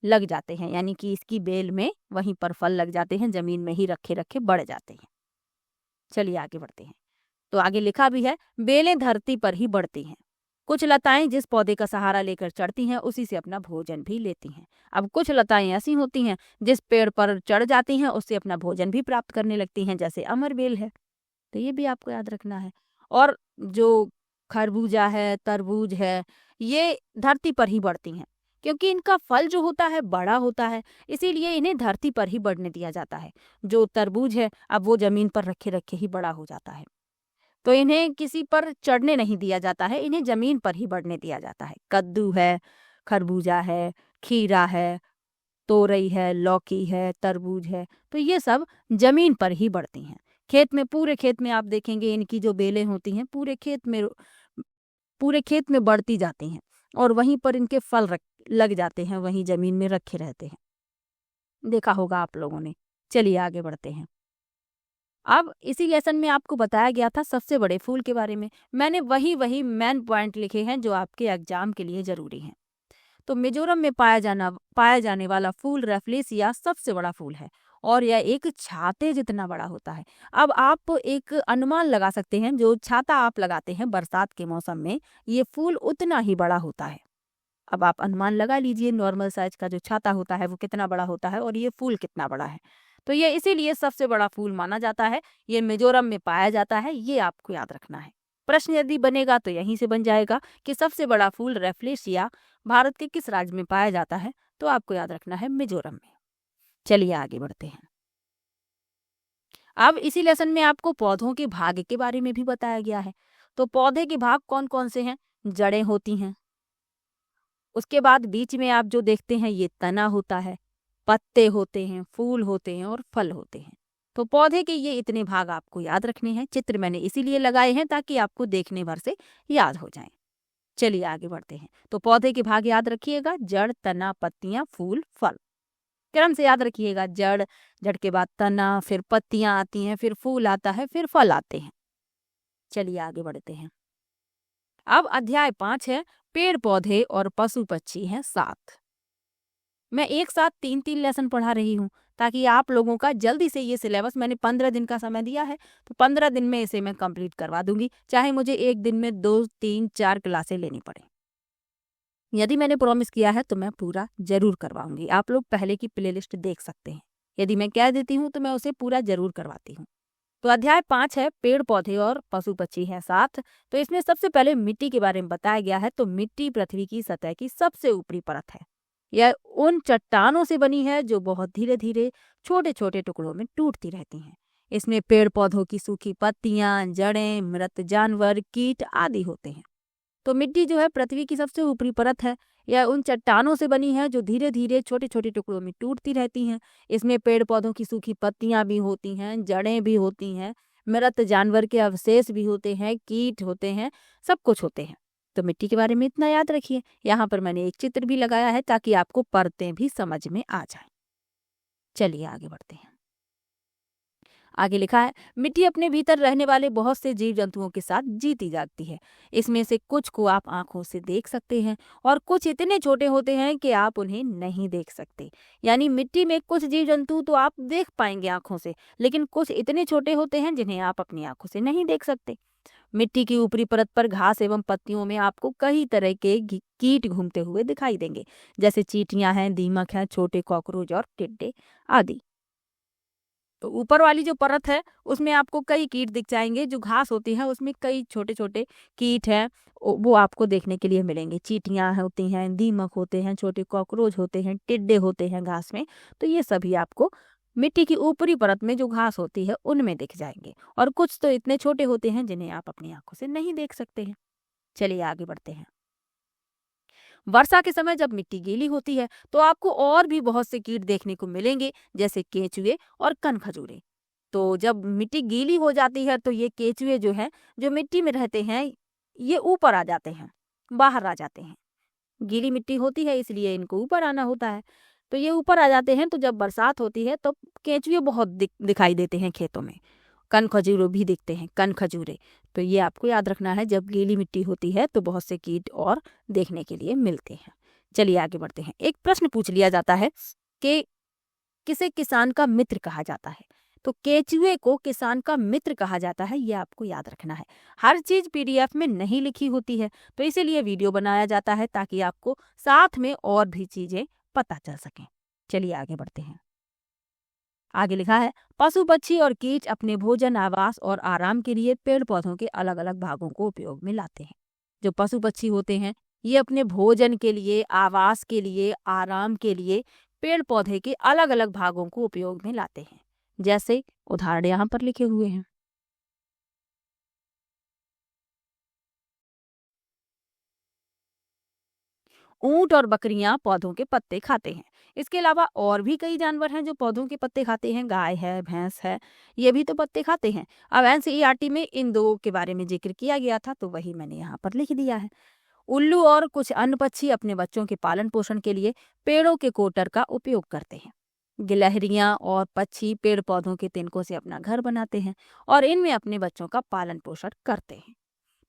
लग जाते हैं, यानी कि इसकी बेल में वहीं पर फल लग जाते हैं, जमीन में ही रखे रखे बढ़ जाते हैं। चलिए आगे बढ़ते हैं। तो आगे लिखा भी है, बेलें धरती पर ही बढ़ती हैं। कुछ लताएं जिस पौधे का सहारा लेकर चढ़ती हैं उसी से अपना भोजन भी लेती हैं। अब कुछ लताएं ऐसी होती हैं जिस पेड़ पर चढ़ जाती हैं उससे अपना भोजन भी प्राप्त करने लगती हैं, जैसे अमर बेल है, तो ये भी आपको याद रखना है। और जो खरबूजा है, तरबूज है, ये धरती पर ही बढ़ती हैं क्योंकि इनका फल जो होता है बड़ा होता है, इसीलिए इन्हें धरती पर ही बढ़ने दिया जाता है। जो तरबूज है अब वो जमीन पर रखे रखे ही बड़ा हो जाता है, तो इन्हें किसी पर चढ़ने नहीं दिया जाता है, इन्हें जमीन पर ही बढ़ने दिया जाता है। कद्दू है, खरबूजा है, खीरा है, तोरई है, लौकी है, तरबूज है, तो ये सब जमीन पर ही बढ़ती हैं। खेत में, पूरे खेत में आप देखेंगे इनकी जो बेलें होती हैं पूरे खेत में बढ़ती जाती हैं और वहीं पर इनके फल लग जाते हैं, वहीं जमीन में रखे रहते हैं। देखा होगा आप लोगों ने। चलिए आगे बढ़ते हैं। अब इसी लेसन में आपको बताया गया था सबसे बड़े फूल के बारे में। मैंने वही मेन पॉइंट लिखे हैं जो आपके एग्जाम के लिए जरूरी हैं। तो मिजोरम में पाया जाने वाला फूल रेफलेसिया सबसे बड़ा फूल है और यह एक छाते जितना बड़ा होता है। अब आप एक अनुमान लगा सकते हैं, जो छाता आप लगाते हैं बरसात के मौसम में, ये फूल उतना ही बड़ा होता है। अब आप अनुमान लगा लीजिए नॉर्मल साइज का जो छाता होता है वो कितना बड़ा होता है और ये फूल कितना बड़ा है। तो ये इसीलिए सबसे बड़ा फूल माना जाता है। ये मिजोरम में पाया जाता है, ये आपको याद रखना है। प्रश्न यदि बनेगा तो यहीं से बन जाएगा कि सबसे बड़ा फूल रेफलेशिया भारत के किस राज्य में पाया जाता है, तो आपको याद रखना है मिजोरम में। चलिए आगे बढ़ते हैं। अब इसी लेसन में आपको पौधों के भाग के बारे में भी बताया गया है। तो पौधे के भाग कौन कौन से हैं? जड़ें होती हैं, उसके बाद बीच में आप जो देखते हैं ये तना होता है, पत्ते होते हैं, फूल होते हैं और फल होते हैं। तो पौधे के ये इतने भाग आपको याद रखने हैं। चित्र मैंने इसीलिए लगाए हैं ताकि आपको देखने भर से याद हो जाएं। चलिए आगे बढ़ते हैं। तो पौधे के भाग याद रखिएगा, जड़, तना, पत्तियां, फूल, फल। क्रम से याद रखिएगा, जड़, जड़ के बाद तना, फिर पत्तियां आती हैं, फिर फूल आता है, फिर फल आते हैं। चलिए आगे बढ़ते हैं। अब अध्याय 5 है, पेड़ पौधे और पशु पक्षी हैं 7। मैं एक साथ 3-3 लेसन पढ़ा रही हूँ ताकि आप लोगों का जल्दी से ये सिलेबस, मैंने 15 दिन का समय दिया है तो 15 दिन में इसे मैं कंप्लीट करवा दूंगी, चाहे मुझे एक दिन में 2, 3, 4 क्लासें लेनी पड़े। यदि मैंने प्रॉमिस किया है तो मैं पूरा जरूर करवाऊंगी। आप लोग पहले की प्लेलिस्ट देख सकते हैं, यदि मैं कह देती हूँ तो मैं उसे पूरा जरूर करवाती हूँ। तो अध्याय 5 है, पेड़ पौधे और पशु पक्षी हैं 7। तो इसमें सबसे पहले मिट्टी के बारे में बताया गया है। तो मिट्टी पृथ्वी की सतह की सबसे ऊपरी परत है। यह उन चट्टानों से बनी है जो बहुत धीरे धीरे छोटे छोटे टुकड़ों में टूटती रहती हैं। इसमें पेड़ पौधों की सूखी पत्तियां, जड़ें, मृत जानवर, कीट आदि होते हैं। तो मिट्टी जो है पृथ्वी की सबसे ऊपरी परत है। यह उन चट्टानों से बनी है जो धीरे धीरे छोटे छोटे टुकड़ों में टूटती रहती हैं। इसमें पेड़ पौधों की सूखी पत्तियां भी होती हैं, जड़ें भी होती हैं, मृत जानवर के अवशेष भी होते हैं, कीट होते हैं, सब कुछ होते हैं। तो मिट्टी के बारे में इतना याद रखिए। यहाँ पर मैंने एक चित्र भी लगाया है ताकि आपको परतें भी समझ में आ जाए। चलिए आगे बढ़ते हैं। आगे लिखा है, मिट्टी अपने भीतर रहने वाले बहुत से जीव जंतुओं के साथ जीती जागती है। इसमें से कुछ को आप आंखों से देख सकते हैं और कुछ इतने छोटे होते हैं कि आप उन्हें नहीं देख सकते। यानी मिट्टी में कुछ जीव जंतु तो आप देख पाएंगे आंखों से, लेकिन कुछ इतने छोटे होते हैं जिन्हें आप अपनी आंखों से नहीं देख सकते। मिट्टी की ऊपरी परत पर घास एवं पत्तियों में आपको कई तरह के कीट घूमते हुए दिखाई देंगे, जैसे चींटियां हैं, दीमक हैं, छोटे कॉकरोच और टिड्डे आदि। तो ऊपर वाली जो परत है उसमें आपको कई कीट दिख जाएंगे। जो घास होती है उसमें कई छोटे छोटे कीट हैं, वो आपको देखने के लिए मिलेंगे। चींटियां होती हैं, दीमक होते हैं, छोटे कॉकरोच होते हैं, टिड्डे होते हैं घास में। तो ये सभी आपको मिट्टी की ऊपरी परत में जो घास होती है उनमें दिख जाएंगे, और कुछ तो इतने छोटे होते हैं जिन्हें आप अपनी आंखों से नहीं देख सकते हैं। चलिए आगे बढ़ते हैं। वर्षा के समय जब मिट्टी गीली होती है तो आपको और भी बहुत से कीट देखने को मिलेंगे, जैसे केंचुए और कनखजूरे। तो जब मिट्टी गीली हो जाती है तो ये केंचुए जो हैं, जो मिट्टी में रहते हैं, ये ऊपर आ जाते हैं, बाहर आ जाते हैं। गीली मिट्टी होती है इसलिए इनको ऊपर आना होता है। तो ये ऊपर आ जाते हैं। तो जब बरसात होती है तो केंचुए बहुत दिखाई देते हैं खेतों में। कन खजूरे भी दिखते हैं, कन खजूरे। तो ये आपको याद रखना है, जब गीली मिट्टी होती है तो बहुत से कीट और देखने के लिए मिलते हैं। चलिए आगे बढ़ते हैं। एक प्रश्न पूछ लिया जाता है कि किसे किसान का मित्र कहा जाता है। तो केंचुए को किसान का मित्र कहा जाता है, ये आपको याद रखना है। हर चीज पीडीएफ में नहीं लिखी होती है, तो इसीलिए वीडियो बनाया जाता है ताकि आपको साथ में और भी चीजें पता चल सकें। चलिए आगे बढ़ते हैं। आगे लिखा है, पशु पक्षी और कीट अपने भोजन, आवास और आराम के लिए पेड़ पौधों के अलग अलग भागों को उपयोग में लाते हैं। जो पशु पक्षी होते हैं ये अपने भोजन के लिए, आवास के लिए, आराम के लिए पेड़ पौधे के अलग अलग भागों को उपयोग में लाते हैं। जैसे उदाहरण यहाँ पर लिखे हुए हैं। ऊंट और बकरियां पौधों के पत्ते खाते हैं। इसके अलावा और भी कई जानवर हैं जो पौधों के पत्ते खाते हैं। गाय है, भैंस है, ये भी तो पत्ते खाते हैं। अब एनसीईआरटी में इन दो के बारे में जिक्र किया गया था, तो वही मैंने यहाँ पर लिख दिया है। उल्लू और कुछ अन्य पक्षी अपने बच्चों के पालन पोषण के लिए पेड़ों के कोटर का उपयोग करते हैं। गिलहरियां और पक्षी पेड़ पौधों के तिनकों से अपना घर बनाते हैं और इनमें अपने बच्चों का पालन पोषण करते हैं।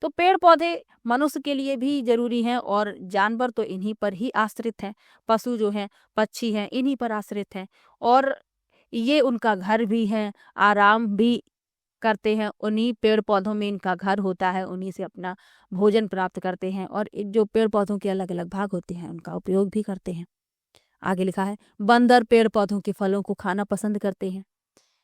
तो पेड़ पौधे मनुष्य के लिए भी जरूरी हैं और जानवर तो इन्हीं पर ही आश्रित हैं। पशु जो हैं, पक्षी हैं, इन्हीं पर आश्रित हैं और ये उनका घर भी है, आराम भी करते हैं। उन्हीं पेड़ पौधों में इनका घर होता है, उन्हीं से अपना भोजन प्राप्त करते हैं और जो पेड़ पौधों के अलग अलग भाग होते हैं उनका उपयोग भी करते हैं। आगे लिखा है, बंदर पेड़ पौधों के फलों को खाना पसंद करते हैं।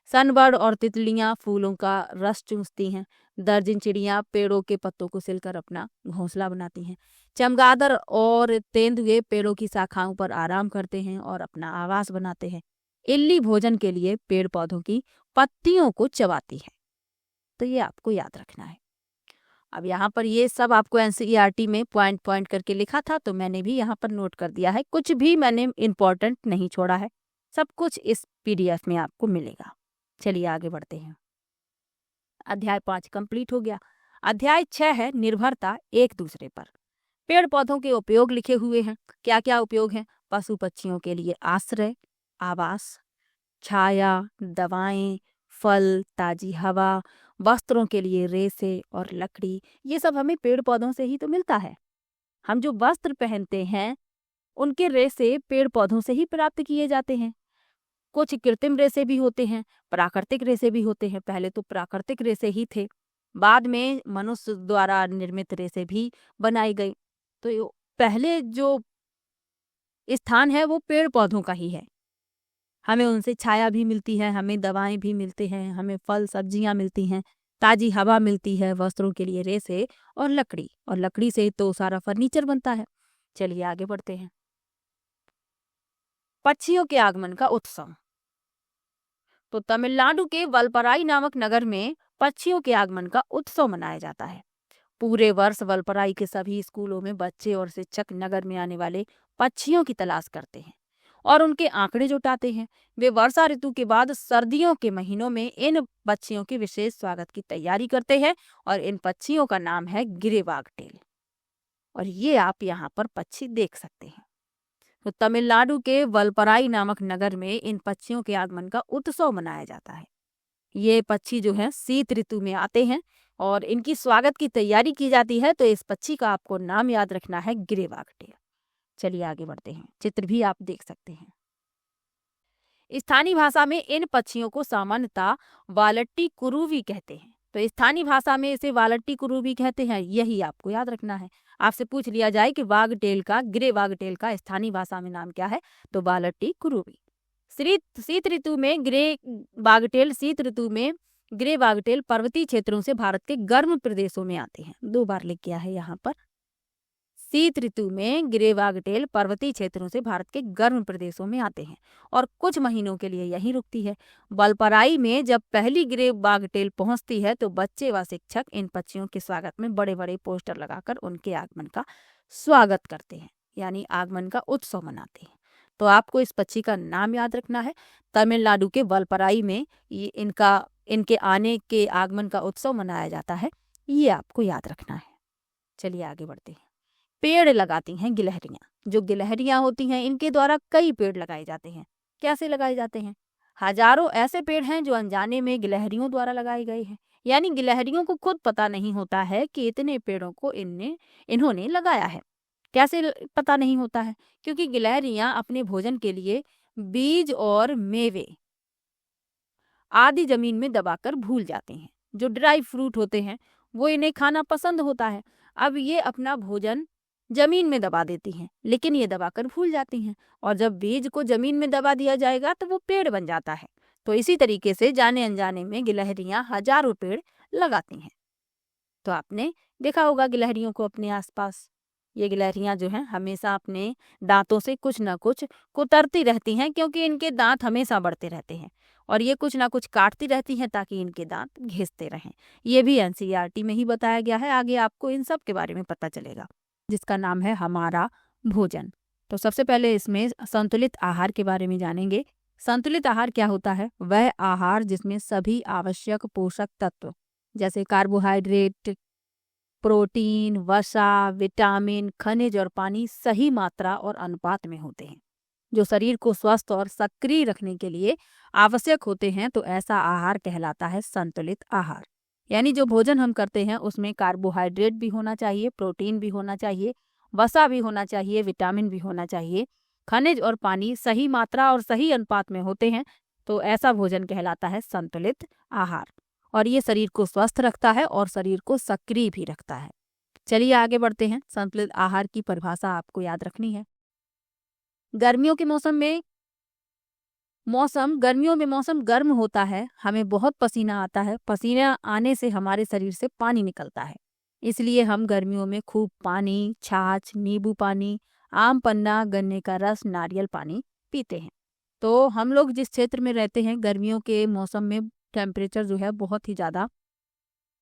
सनबर्ड और तितलियां फूलों का रस चूसती हैं। दर्जन चिड़ियां पेड़ों के पत्तों को सिलकर अपना घोंसला बनाती हैं। चमगादड़ और तेंदुए पेड़ों की शाखाओं पर आराम करते हैं और अपना आवास बनाते हैं। इल्ली भोजन के लिए पेड़ पौधों की पत्तियों को चबाती है। तो ये आपको याद रखना है। अब यहाँ पर ये सब आपको एनसीईआरटी में पॉइंट पॉइंट करके लिखा था, तो मैंने भी यहाँ पर नोट कर दिया है। कुछ भी मैंने इम्पोर्टेंट नहीं छोड़ा है, सब कुछ इस पीडीएफ में आपको मिलेगा। चलिए आगे बढ़ते हैं। अध्याय 5 कंप्लीट हो गया। अध्याय 6 है निर्भरता एक दूसरे पर। पेड़ पौधों के उपयोग लिखे हुए हैं। क्या क्या उपयोग हैं? पशु पक्षियों के लिए आश्रय, आवास, छाया, दवाएं, फल, ताजी हवा, वस्त्रों के लिए रेसे और लकड़ी। ये सब हमें पेड़ पौधों से ही तो मिलता है। हम जो वस्त्र पहनते हैं उनके रेसे पेड़ पौधों से ही प्राप्त किए जाते हैं। कुछ कृत्रिम रेसे भी होते हैं, प्राकृतिक रेसे भी होते हैं। पहले तो प्राकृतिक रेसे ही थे, बाद में मनुष्य द्वारा निर्मित रेसे भी बनाई गई। तो पहले जो स्थान है वो पेड़ पौधों का ही है। हमें उनसे छाया भी मिलती है, हमें दवाएं भी मिलती हैं, हमें फल सब्जियां मिलती हैं, ताजी हवा मिलती है, वस्त्रों के लिए रेसे और लकड़ी से तो सारा फर्नीचर बनता है। चलिए आगे बढ़ते हैं। पक्षियों के आगमन का उत्सव। तो तमिलनाडु के वलपराई नामक नगर में पक्षियों के आगमन का उत्सव मनाया जाता है। पूरे वर्ष वलपराई के सभी स्कूलों में बच्चे और शिक्षक नगर में आने वाले पक्षियों की तलाश करते हैं और उनके आंकड़े जुटाते हैं। वे वर्षा ऋतु के बाद सर्दियों के महीनों में इन पक्षियों के विशेष स्वागत की तैयारी करते हैं और इन पक्षियों का नाम है गिरेवागटेल। और ये आप यहाँ पर पक्षी देख सकते हैं। तो तमिलनाडु के वलपराई नामक नगर में इन पक्षियों के आगमन का उत्सव मनाया जाता है। ये पक्षी जो है शीत ऋतु में आते हैं और इनकी स्वागत की तैयारी की जाती है। तो इस पक्षी का आपको नाम याद रखना है ग्रे वागटेल। चलिए आगे बढ़ते हैं, चित्र भी आप देख सकते हैं। स्थानीय भाषा में इन पक्षियों को सामान्यतः वालट्टी कुरुवी कहते हैं। तो स्थानीय भाषा में इसे वालट्टी कुरुवी कहते हैं, यही आपको याद रखना है। आपसे पूछ लिया जाए कि वागटेल का, ग्रे वागटेल का स्थानीय भाषा में नाम क्या है, तो वालट्टी कुरुवी। शीत ऋतु में ग्रे वागटेल पर्वतीय क्षेत्रों से भारत के गर्म प्रदेशों में आते हैं। 2 बार लिख गया है यहाँ पर। शीत ऋतु में ग्रे वागटेल पर्वतीय क्षेत्रों से भारत के गर्म प्रदेशों में आते हैं और कुछ महीनों के लिए यहीं रुकती है। वलपराई में जब पहली ग्रे वागटेल पहुंचती है तो बच्चे व शिक्षक इन पक्षियों के स्वागत में बड़े बड़े पोस्टर लगाकर उनके आगमन का स्वागत करते हैं, यानी आगमन का उत्सव मनाते हैं। तो आपको इस पक्षी का नाम याद रखना है। तमिलनाडु के वलपराई में इनके आने के आगमन का उत्सव मनाया जाता है, ये आपको याद रखना है। चलिए आगे बढ़ते हैं। पेड़ लगाती हैं गिलहरियां। जो गिलहरियां होती हैं इनके द्वारा कई पेड़ लगाए जाते हैं। कैसे लगाए जाते हैं? हजारों ऐसे पेड़ हैं जो अनजाने में गिलहरियों द्वारा लगाए गए हैं, यानी गिलहरियों को खुद पता नहीं होता है कि इतने पेड़ों को इन्होंने लगाया है। कैसे पता नहीं होता है? क्योंकि गिलहरियां अपने भोजन के लिए बीज और मेवे आदि जमीन में दबाकर भूल जाते हैं। जो ड्राई फ्रूट होते हैं वो इन्हें खाना पसंद होता है। अब ये अपना भोजन जमीन में दबा देती हैं, लेकिन ये दबाकर भूल जाती हैं और जब बीज को जमीन में दबा दिया जाएगा तो वो पेड़ बन जाता है। तो इसी तरीके से जाने अनजाने में गिलहरियां हजारों पेड़ लगाती हैं। तो आपने देखा होगा गिलहरियों को अपने आसपास। ये गिलहरियां जो हैं हमेशा अपने दांतों से कुछ ना कुछ कुतरती रहती हैं, क्योंकि इनके दांत हमेशा बढ़ते रहते हैं और ये कुछ ना कुछ काटती रहती हैं ताकि इनके दांत घिसते रहें। ये भी एनसीईआरटी में ही बताया गया है। आगे आपको इन सब के बारे में पता चलेगा, जिसका नाम है हमारा भोजन। तो सबसे पहले इसमें संतुलित आहार के बारे में जानेंगे। संतुलित आहार क्या होता है? वह आहार जिसमें सभी आवश्यक पोषक तत्व जैसे कार्बोहाइड्रेट, प्रोटीन, वसा, विटामिन, खनिज और पानी सही मात्रा और अनुपात में होते हैं, जो शरीर को स्वस्थ और सक्रिय रखने के लिए आवश्यक होते हैं। तो ऐसा आहार कहलाता है संतुलित आहार। यानी जो भोजन हम करते हैं उसमें कार्बोहाइड्रेट भी होना चाहिए, प्रोटीन भी होना चाहिए, वसा भी होना चाहिए, विटामिन भी होना चाहिए, खनिज और पानी सही मात्रा और सही अनुपात में होते हैं। तो ऐसा भोजन कहलाता है संतुलित आहार और ये शरीर को स्वस्थ रखता है और शरीर को सक्रिय भी रखता है। चलिए आगे बढ़ते हैं। संतुलित आहार की परिभाषा आपको याद रखनी है। गर्मियों के गर्मियों में मौसम गर्म होता है, हमें बहुत पसीना आता है। पसीना आने से हमारे शरीर से पानी निकलता है, इसलिए हम गर्मियों में खूब पानी, छाछ, नींबू पानी, आम पन्ना, गन्ने का रस, नारियल पानी पीते हैं। तो हम लोग जिस क्षेत्र में रहते हैं गर्मियों के मौसम में टेम्परेचर जो है बहुत ही ज़्यादा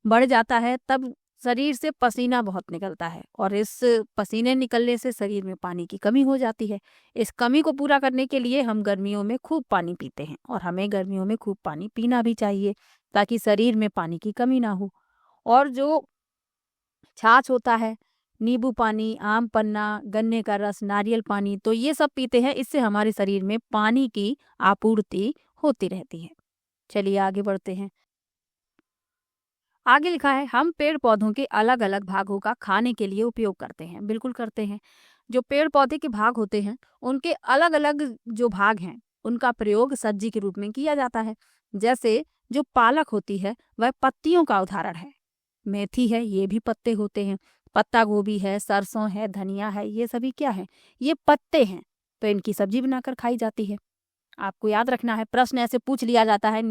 बढ़ जाता है, तब शरीर से पसीना बहुत निकलता है और इस पसीने निकलने से शरीर में पानी की कमी हो जाती है। इस कमी को पूरा करने के लिए हम गर्मियों में खूब पानी पीते हैं और हमें गर्मियों में खूब पानी पीना भी चाहिए ताकि शरीर में पानी की कमी ना हो। और जो छाछ होता है, नींबू पानी, आम पन्ना, गन्ने का रस, नारियल पानी, तो ये सब पीते हैं। इससे हमारे शरीर में पानी की आपूर्ति होती रहती है। चलिए आगे बढ़ते हैं। आगे लिखा है हम पेड़ पौधों के अलग अलग भागों का खाने के लिए उपयोग करते हैं। बिल्कुल करते हैं। जो पेड़ पौधे के भाग होते हैं उनके अलग अलग जो भाग हैं उनका प्रयोग सब्जी के रूप में किया जाता है। जैसे जो पालक होती है वह पत्तियों का उदाहरण है। मेथी है, ये भी पत्ते होते हैं। पत्ता गोभी है, सरसों है, धनिया है, ये सभी क्या है? ये पत्ते हैं। तो इनकी सब्जी बनाकर खाई जाती है। आपको याद रखना है, प्रश्न ऐसे पूछ लिया जाता है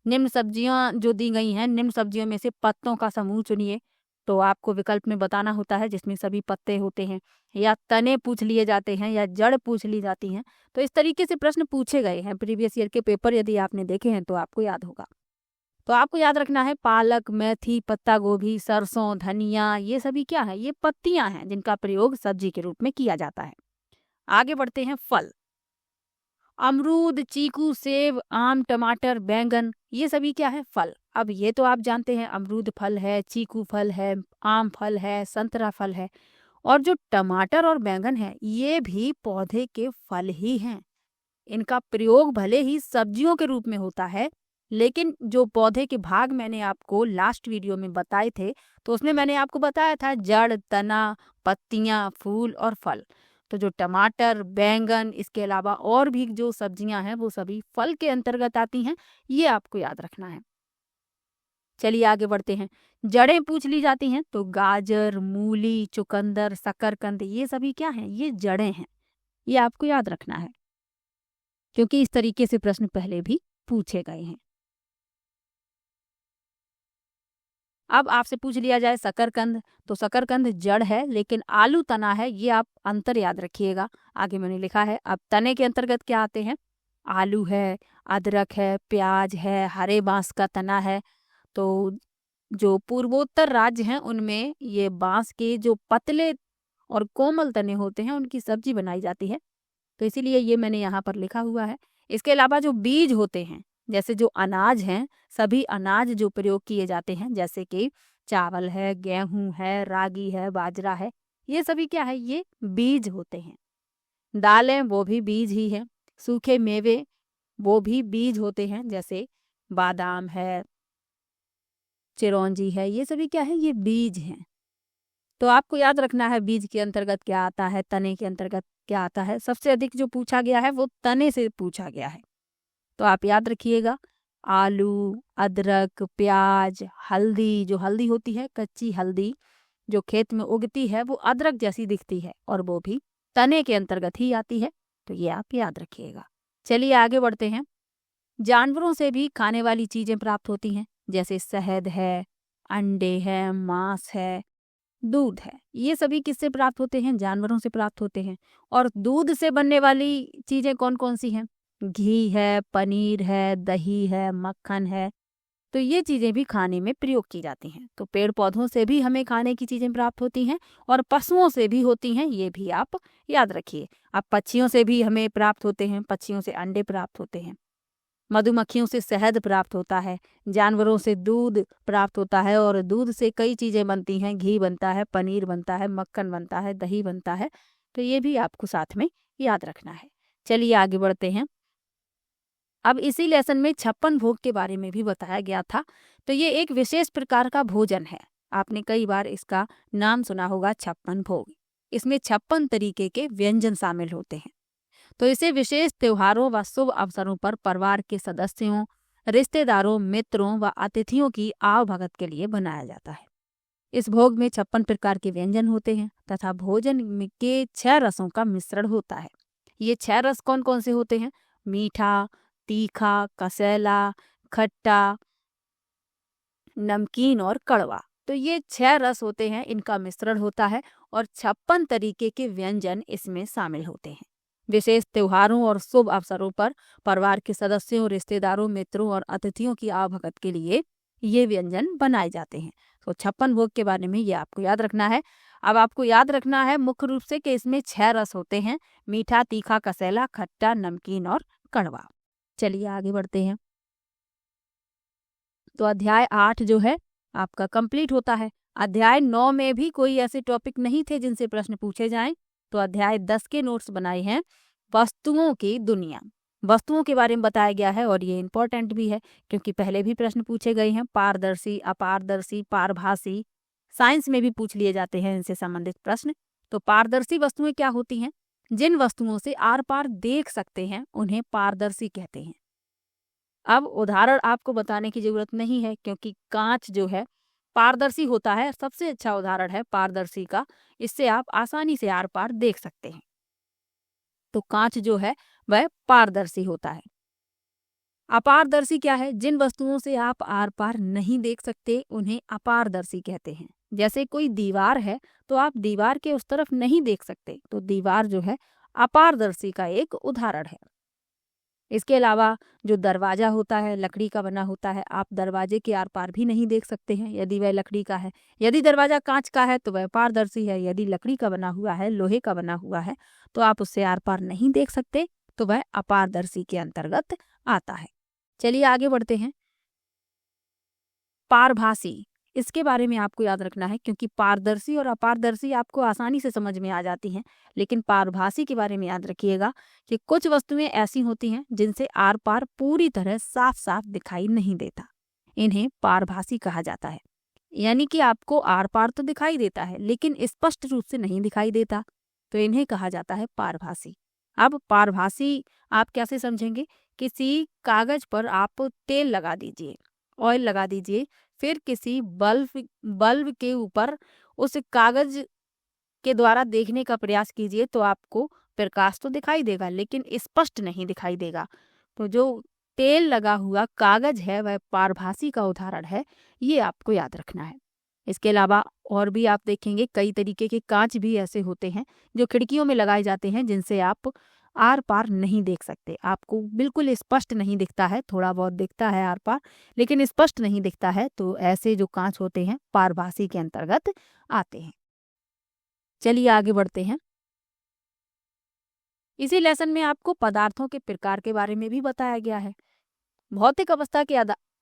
निम्न सब्जियां जो दी गई हैं, निम्न सब्जियों में से पत्तों का समूह चुनिए। तो आपको विकल्प में बताना होता है जिसमें सभी पत्ते होते हैं, या तने पूछ लिए जाते हैं, या जड़ पूछ ली जाती हैं। तो इस तरीके से प्रश्न पूछे गए हैं प्रीवियस ईयर के पेपर, यदि आपने देखे हैं तो आपको याद होगा। तो आपको याद रखना है पालक, मेथी, पत्ता गोभी, सरसों, धनिया, ये सभी क्या है? ये पत्तियां हैं जिनका प्रयोग सब्जी के रूप में किया जाता है। आगे बढ़ते हैं। फल, अमरूद, चीकू, सेब, आम, टमाटर, बैंगन, ये सभी क्या है? फल। अब ये तो आप जानते हैं अमरूद फल है, चीकू फल है, आम फल है, संतरा फल है। और जो टमाटर और बैंगन है ये भी पौधे के फल ही हैं। इनका प्रयोग भले ही सब्जियों के रूप में होता है, लेकिन जो पौधे के भाग मैंने आपको लास्ट वीडियो में बताए थे, तो उसमें मैंने आपको बताया था जड़, तना, पत्तियां, फूल और फल। तो जो टमाटर, बैंगन, इसके अलावा और भी जो सब्जियां हैं वो सभी फल के अंतर्गत आती हैं, ये आपको याद रखना है। चलिए आगे बढ़ते हैं। जड़ें पूछ ली जाती हैं तो गाजर, मूली, चुकंदर, शकरकंद, ये सभी क्या हैं? ये जड़ें हैं। ये आपको याद रखना है क्योंकि इस तरीके से प्रश्न पहले भी पूछे गए हैं। अब आपसे पूछ लिया जाए शकरकंद, तो शकरकंद जड़ है लेकिन आलू तना है, ये आप अंतर याद रखिएगा। आगे मैंने लिखा है। अब तने के अंतर्गत क्या आते हैं? आलू है, अदरक है, प्याज है, हरे बांस का तना है। तो जो पूर्वोत्तर राज्य हैं उनमें ये बांस के जो पतले और कोमल तने होते हैं उनकी सब्जी बनाई जाती है, तो इसीलिए ये मैंने यहाँ पर लिखा हुआ है। इसके अलावा जो बीज होते हैं, जैसे जो अनाज हैं, सभी अनाज जो प्रयोग किए जाते हैं जैसे कि चावल है, गेहूं है, रागी है, बाजरा है, ये सभी क्या है? ये बीज होते हैं। दालें वो भी बीज ही हैं। सूखे मेवे वो भी बीज होते हैं, जैसे बादाम है, चिरौंजी है, ये सभी क्या है? ये बीज हैं। तो आपको याद रखना है बीज के अंतर्गत क्या आता है, तने के अंतर्गत क्या आता है। सबसे अधिक जो पूछा गया है वो तने से पूछा गया है, तो आप याद रखिएगा। आलू, अदरक, प्याज, हल्दी, जो हल्दी होती है कच्ची हल्दी जो खेत में उगती है वो अदरक जैसी दिखती है और वो भी तने के अंतर्गत ही आती है, तो ये आप याद रखिएगा। चलिए आगे बढ़ते हैं। जानवरों से भी खाने वाली चीजें प्राप्त होती हैं, जैसे शहद है, अंडे है, मांस है, दूध है, ये सभी किससे प्राप्त होते हैं? जानवरों से प्राप्त होते हैं। और दूध से बनने वाली चीजें कौन कौन सी हैं? घी है, पनीर है, दही है, मक्खन है, तो ये चीजें भी खाने में प्रयोग की जाती हैं। तो पेड़ पौधों से भी हमें खाने की चीजें प्राप्त होती हैं और पशुओं से भी होती हैं, ये भी आप याद रखिए। अब पक्षियों से भी हमें प्राप्त होते हैं, पक्षियों से अंडे प्राप्त होते हैं, मधुमक्खियों से शहद प्राप्त होता है, जानवरों से दूध प्राप्त होता है और दूध से कई चीजें बनती हैं, घी बनता है, पनीर बनता है, मक्खन बनता है, दही बनता है, तो ये भी आपको साथ में याद रखना है। चलिए आगे बढ़ते हैं। अब इसी लेसन में 56 भोग के बारे में भी बताया गया था। तो ये एक विशेष प्रकार का भोजन है, आपने कई बार इसका नाम सुना होगा 56 भोग। इसमें 56 तरीके के व्यंजन शामिल होते हैं। तो इसे विशेष त्योहारों व शुभ अवसरों पर परिवार के सदस्यों, रिश्तेदारों, मित्रों व अतिथियों की आवभगत के लिए बनाया जाता है। इस भोग में 56 प्रकार के व्यंजन होते हैं तथा भोजन के 6 रसों का मिश्रण होता है। ये 6 रस कौन कौन से होते हैं? मीठा, तीखा, कसैला, खट्टा, नमकीन और कड़वा। तो ये 6 रस होते हैं, इनका मिश्रण होता है और 56 तरीके के व्यंजन इसमें शामिल होते हैं। विशेष त्योहारों और शुभ अवसरों पर परिवार के सदस्यों, रिश्तेदारों, मित्रों और अतिथियों की आवभगत के लिए ये व्यंजन बनाए जाते हैं। तो 56 भोग के बारे में ये आपको याद रखना है। अब आपको याद रखना है मुख्य रूप से कि इसमें 6 रस होते हैं, मीठा, तीखा, कसैला, खट्टा, नमकीन और कड़वा। चलिए आगे बढ़ते हैं। तो अध्याय 8 जो है आपका कंप्लीट होता है। अध्याय 9 में भी कोई ऐसे टॉपिक नहीं थे जिनसे प्रश्न पूछे जाएं, तो अध्याय 10 के नोट्स बनाए हैं। वस्तुओं की दुनिया, वस्तुओं के बारे में बताया गया है और ये इम्पोर्टेंट भी है क्योंकि पहले भी प्रश्न पूछे गए हैं। पारदर्शी, अपारदर्शी, पारभासी, साइंस में भी पूछ लिए जाते हैं इनसे संबंधित प्रश्न। तो पारदर्शी वस्तुएं क्या होती हैं? जिन वस्तुओं से आर पार देख सकते हैं उन्हें पारदर्शी कहते हैं। अब उदाहरण आपको बताने की जरूरत नहीं है क्योंकि कांच जो है पारदर्शी होता है, सबसे अच्छा उदाहरण है पारदर्शी का। इससे आप आसानी से आर पार देख सकते हैं। तो कांच जो है वह पारदर्शी होता है। अपारदर्शी क्या है? जिन वस्तुओं से आप आर पार नहीं देख सकते उन्हें अपारदर्शी कहते हैं। जैसे कोई दीवार है तो आप दीवार के उस तरफ नहीं देख सकते, तो दीवार जो है अपारदर्शी का एक उदाहरण है। इसके अलावा जो दरवाजा होता है लकड़ी का बना होता है, आप दरवाजे के आर पार भी नहीं देख सकते हैं यदि वह लकड़ी का है। यदि दरवाजा कांच का है तो वह पारदर्शी है, यदि लकड़ी का बना हुआ है, लोहे का बना हुआ है, तो आप उससे आर पार नहीं देख सकते, तो वह अपारदर्शी के अंतर्गत आता है। चलिए आगे बढ़ते हैं। पारभासी, इसके बारे में आपको याद रखना है, क्योंकि पारदर्शी और अपारदर्शी आपको आसानी से समझ में आ जाती हैं, लेकिन पारभासी के बारे में याद रखिएगा कि कुछ वस्तुएं ऐसी होती हैं जिनसे आर पार पूरी तरह साफ साफ दिखाई नहीं देता, इन्हें पारभासी कहा जाता है। यानी कि आपको आर पार तो दिखाई देता है लेकिन स्पष्ट रूप से नहीं दिखाई देता, तो इन्हें कहा जाता है पारभासी। अब पारभासी आप कैसे समझेंगे? किसी कागज पर आप तेल लगा दीजिए, ऑयल लगा दीजिए, फिर किसी बल्ब के ऊपर उस कागज के द्वारा देखने का प्रयास कीजिए, तो आपको प्रकाश तो दिखाई देगा लेकिन स्पष्ट नहीं दिखाई देगा। तो जो तेल लगा हुआ कागज है वह पारभासी का उदाहरण है, ये आपको याद रखना है। इसके अलावा और भी आप देखेंगे कई तरीके के कांच भी ऐसे होते हैं जो खिड़कियों में लगाए जाते हैं, जिनसे आप आर पार नहीं देख सकते, आपको बिल्कुल स्पष्ट नहीं दिखता है, थोड़ा बहुत दिखता है आर पार लेकिन स्पष्ट नहीं दिखता है। तो ऐसे जो कांच होते हैं पारभासी के अंतर्गत आते हैं। चलिए आगे बढ़ते हैं। इसी लेसन में आपको पदार्थों के प्रकार के बारे में भी बताया गया है। भौतिक अवस्था के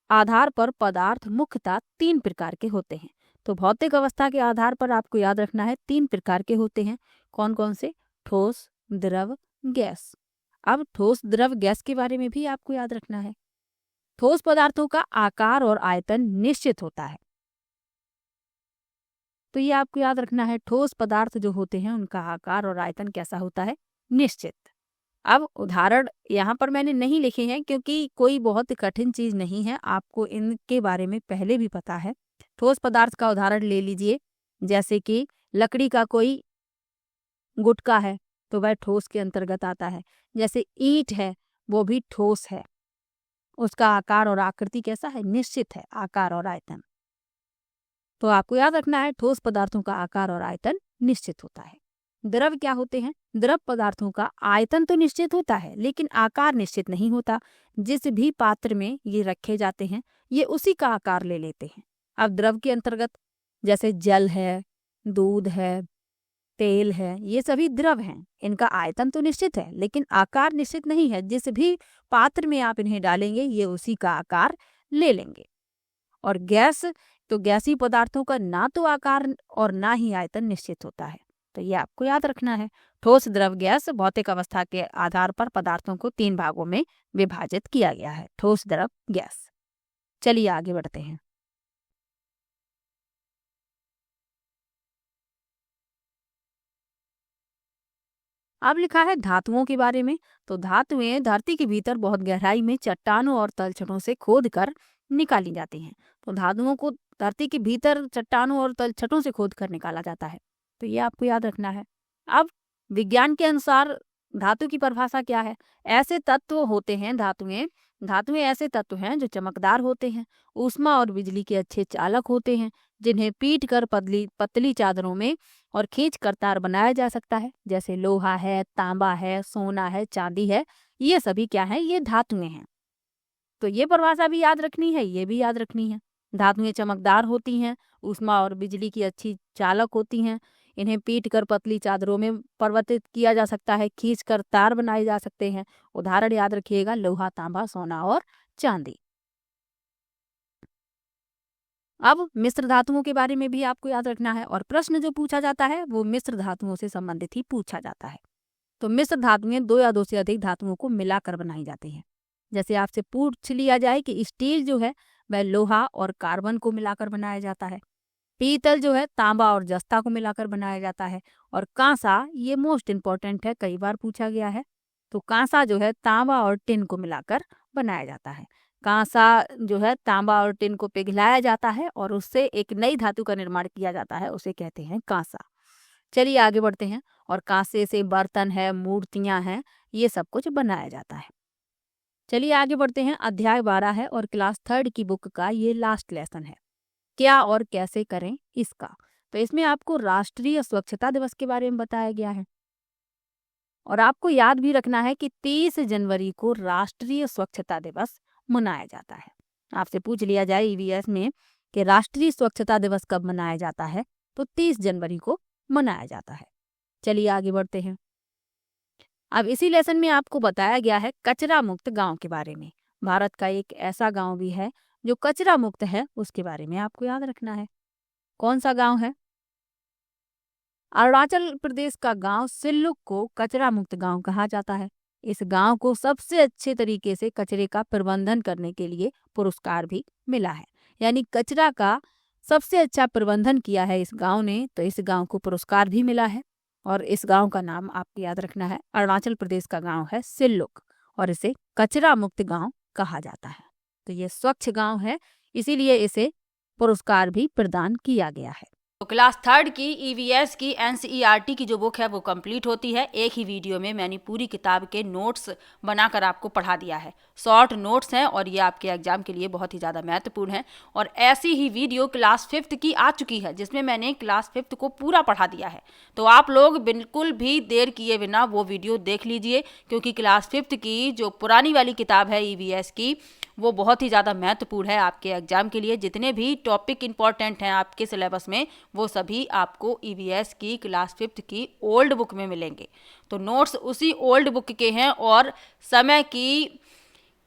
आधार पर पदार्थ मुख्यतः 3 प्रकार के होते हैं। तो भौतिक अवस्था के आधार पर आपको याद रखना है 3 प्रकार के होते हैं। कौन कौन से? ठोस, द्रव, गैस। अब ठोस, द्रव, गैस के बारे में भी आपको याद रखना है। ठोस पदार्थों का आकार और आयतन निश्चित होता है, तो ये आपको याद रखना है। ठोस पदार्थ जो होते हैं उनका आकार और आयतन कैसा होता है? निश्चित। अब उदाहरण यहाँ पर मैंने नहीं लिखे हैं क्योंकि कोई बहुत कठिन चीज नहीं है, आपको इनके बारे में पहले भी पता है। ठोस पदार्थ का उदाहरण ले लीजिए, जैसे कि लकड़ी का कोई गुटका है तो वह ठोस के अंतर्गत आता है। जैसे ईंट है वो भी ठोस है, उसका आकार और आकृति कैसा है? निश्चित है, आकार और आयतन। तो आपको याद रखना है ठोस पदार्थों का आकार और आयतन निश्चित होता है। द्रव क्या होते हैं? द्रव पदार्थों का आयतन तो निश्चित होता है लेकिन आकार निश्चित नहीं होता। जिस भी पात्र में ये रखे जाते हैं ये उसी का आकार ले लेते हैं। अब द्रव के अंतर्गत जैसे जल है, दूध है, तेल है, ये सभी द्रव हैं। इनका आयतन तो निश्चित है लेकिन आकार निश्चित नहीं है। जिस भी पात्र में आप इन्हें डालेंगे ये उसी का आकार ले लेंगे। और गैस, तो गैसीय पदार्थों का ना तो आकार और ना ही आयतन निश्चित होता है, तो ये आपको याद रखना है। ठोस, द्रव, गैस भौतिक अवस्था के आधार पर पदार्थों को 3 भागों में विभाजित किया गया है। ठोस, द्रव, गैस। चलिए आगे बढ़ते हैं। अब लिखा है धातुओं के बारे में। तो धातुएं धरती के भीतर बहुत गहराई में चट्टानों और तलछटों से खोद कर निकाली जाती हैं। तो धातुओं को धरती के भीतर चट्टानों और तलछटों से खोद कर निकाला जाता है, तो ये आपको याद रखना है। अब विज्ञान के अनुसार धातु की परिभाषा क्या है? ऐसे तत्व होते हैं धातुएं, धातुएं ऐसे तत्व हैं जो चमकदार होते हैं, ऊष्मा और बिजली के अच्छे चालक होते हैं, जिन्हें पीट कर पतली पतली चादरों में और खींच कर तार बनाया जा सकता है। जैसे लोहा है, तांबा है, सोना है, चांदी है, ये सभी क्या है? ये धातुएं हैं। तो ये परिभाषा भी याद रखनी है, ये भी याद रखनी है। धातुएं चमकदार होती हैं, ऊष्मा और बिजली की अच्छी चालक होती हैं, इन्हें पीट कर पतली चादरों में परिवर्तित किया जा सकता है, खींच कर तार बनाए जा सकते हैं। उदाहरण याद रखिएगा, लोहा, तांबा, सोना और चांदी। अब मिश्र धातुओं के बारे में भी आपको याद रखना है, और प्रश्न जो पूछा जाता है वो मिश्र धातुओं से संबंधित ही पूछा जाता है। तो मिश्र धातुएं 2 या 2 से अधिक धातुओं को मिलाकर बनाई जाती हैं। जैसे आपसे पूछ लिया जाए कि स्टील जो है वह लोहा और कार्बन को मिलाकर बनाया जाता है, पीतल जो है तांबा और जस्ता को मिलाकर बनाया जाता है, और कांसा, ये मोस्ट इम्पॉर्टेंट है, कई बार पूछा गया है। तो कांसा जो है तांबा और टिन को मिलाकर बनाया जाता है। कांसा जो है तांबा और टिन को पिघलाया जाता है और उससे एक नई धातु का निर्माण किया जाता है, उसे कहते हैं कांसा। चलिए आगे बढ़ते हैं। और कांसे से बर्तन है, मूर्तियां हैं, ये सब कुछ बनाया जाता है। चलिए आगे बढ़ते हैं। अध्याय 12 है और क्लास 3 की बुक का ये लास्ट लेसन है, क्या और कैसे करें इसका। तो इसमें आपको राष्ट्रीय स्वच्छता दिवस के बारे में बताया गया है, और आपको याद भी रखना है कि 30 जनवरी को राष्ट्रीय स्वच्छता दिवस मनाया जाता है। आपसे पूछ लिया जाए ईवीएस में कि राष्ट्रीय स्वच्छता दिवस कब मनाया जाता है, तो 30 जनवरी को मनाया जाता है। चलिए आगे बढ़ते हैं। अब इसी लेसन में आपको बताया गया है कचरा मुक्त गांव के बारे में। भारत का एक ऐसा गांव भी है जो कचरा मुक्त है उसके बारे में आपको याद रखना है। कौन सा गांव है? अरुणाचल प्रदेश का गांव सिल्लुक को कचरा मुक्त गांव कहा जाता है। इस गांव को सबसे अच्छे तरीके से कचरे का प्रबंधन करने के लिए पुरस्कार भी मिला है। यानी कचरा का सबसे अच्छा प्रबंधन किया है इस गांव ने, तो इस गांव को पुरस्कार भी मिला है। और इस गांव का नाम आपको याद रखना है, अरुणाचल प्रदेश का गांव है सिल्लुक और इसे कचरा मुक्त गांव कहा जाता है। तो ये स्वच्छ गांव है, इसीलिए इसे पुरस्कार भी प्रदान किया गया है। तो क्लास 3rd की ईवीएस की एनसीईआरटी की जो बुक है वो कंप्लीट होती है। एक ही वीडियो में मैंने पूरी किताब के नोट्स बनाकर आपको पढ़ा दिया है। शॉर्ट नोट्स हैं और ये आपके एग्जाम के लिए बहुत ही ज़्यादा महत्वपूर्ण है। और ऐसी ही वीडियो क्लास 5th की आ चुकी है जिसमें मैंने क्लास 5th को पूरा पढ़ा दिया है। तो आप लोग बिल्कुल भी देर किए बिना वो वीडियो देख लीजिए, क्योंकि क्लास 5th की जो पुरानी वाली किताब है ईवीएस की वो बहुत ही ज़्यादा महत्वपूर्ण है आपके एग्जाम के लिए। जितने भी टॉपिक इंपॉर्टेंट हैं आपके सिलेबस में वो सभी आपको ईवीएस की क्लास 5th की ओल्ड बुक में मिलेंगे। तो नोट्स उसी ओल्ड बुक के हैं और समय की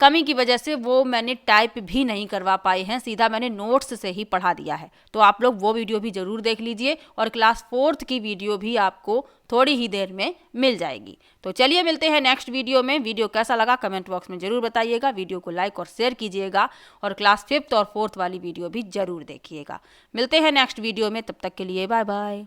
कमी की वजह से वो मैंने टाइप भी नहीं करवा पाए हैं, सीधा मैंने नोट्स से ही पढ़ा दिया है। तो आप लोग वो वीडियो भी ज़रूर देख लीजिए और क्लास 4th की वीडियो भी आपको थोड़ी ही देर में मिल जाएगी। तो चलिए मिलते हैं नेक्स्ट वीडियो में। वीडियो कैसा लगा कमेंट बॉक्स में ज़रूर बताइएगा। वीडियो को लाइक और शेयर कीजिएगा और क्लास 5th और 4th वाली वीडियो भी ज़रूर देखिएगा। मिलते हैं नेक्स्ट वीडियो में, तब तक के लिए बाय बाय।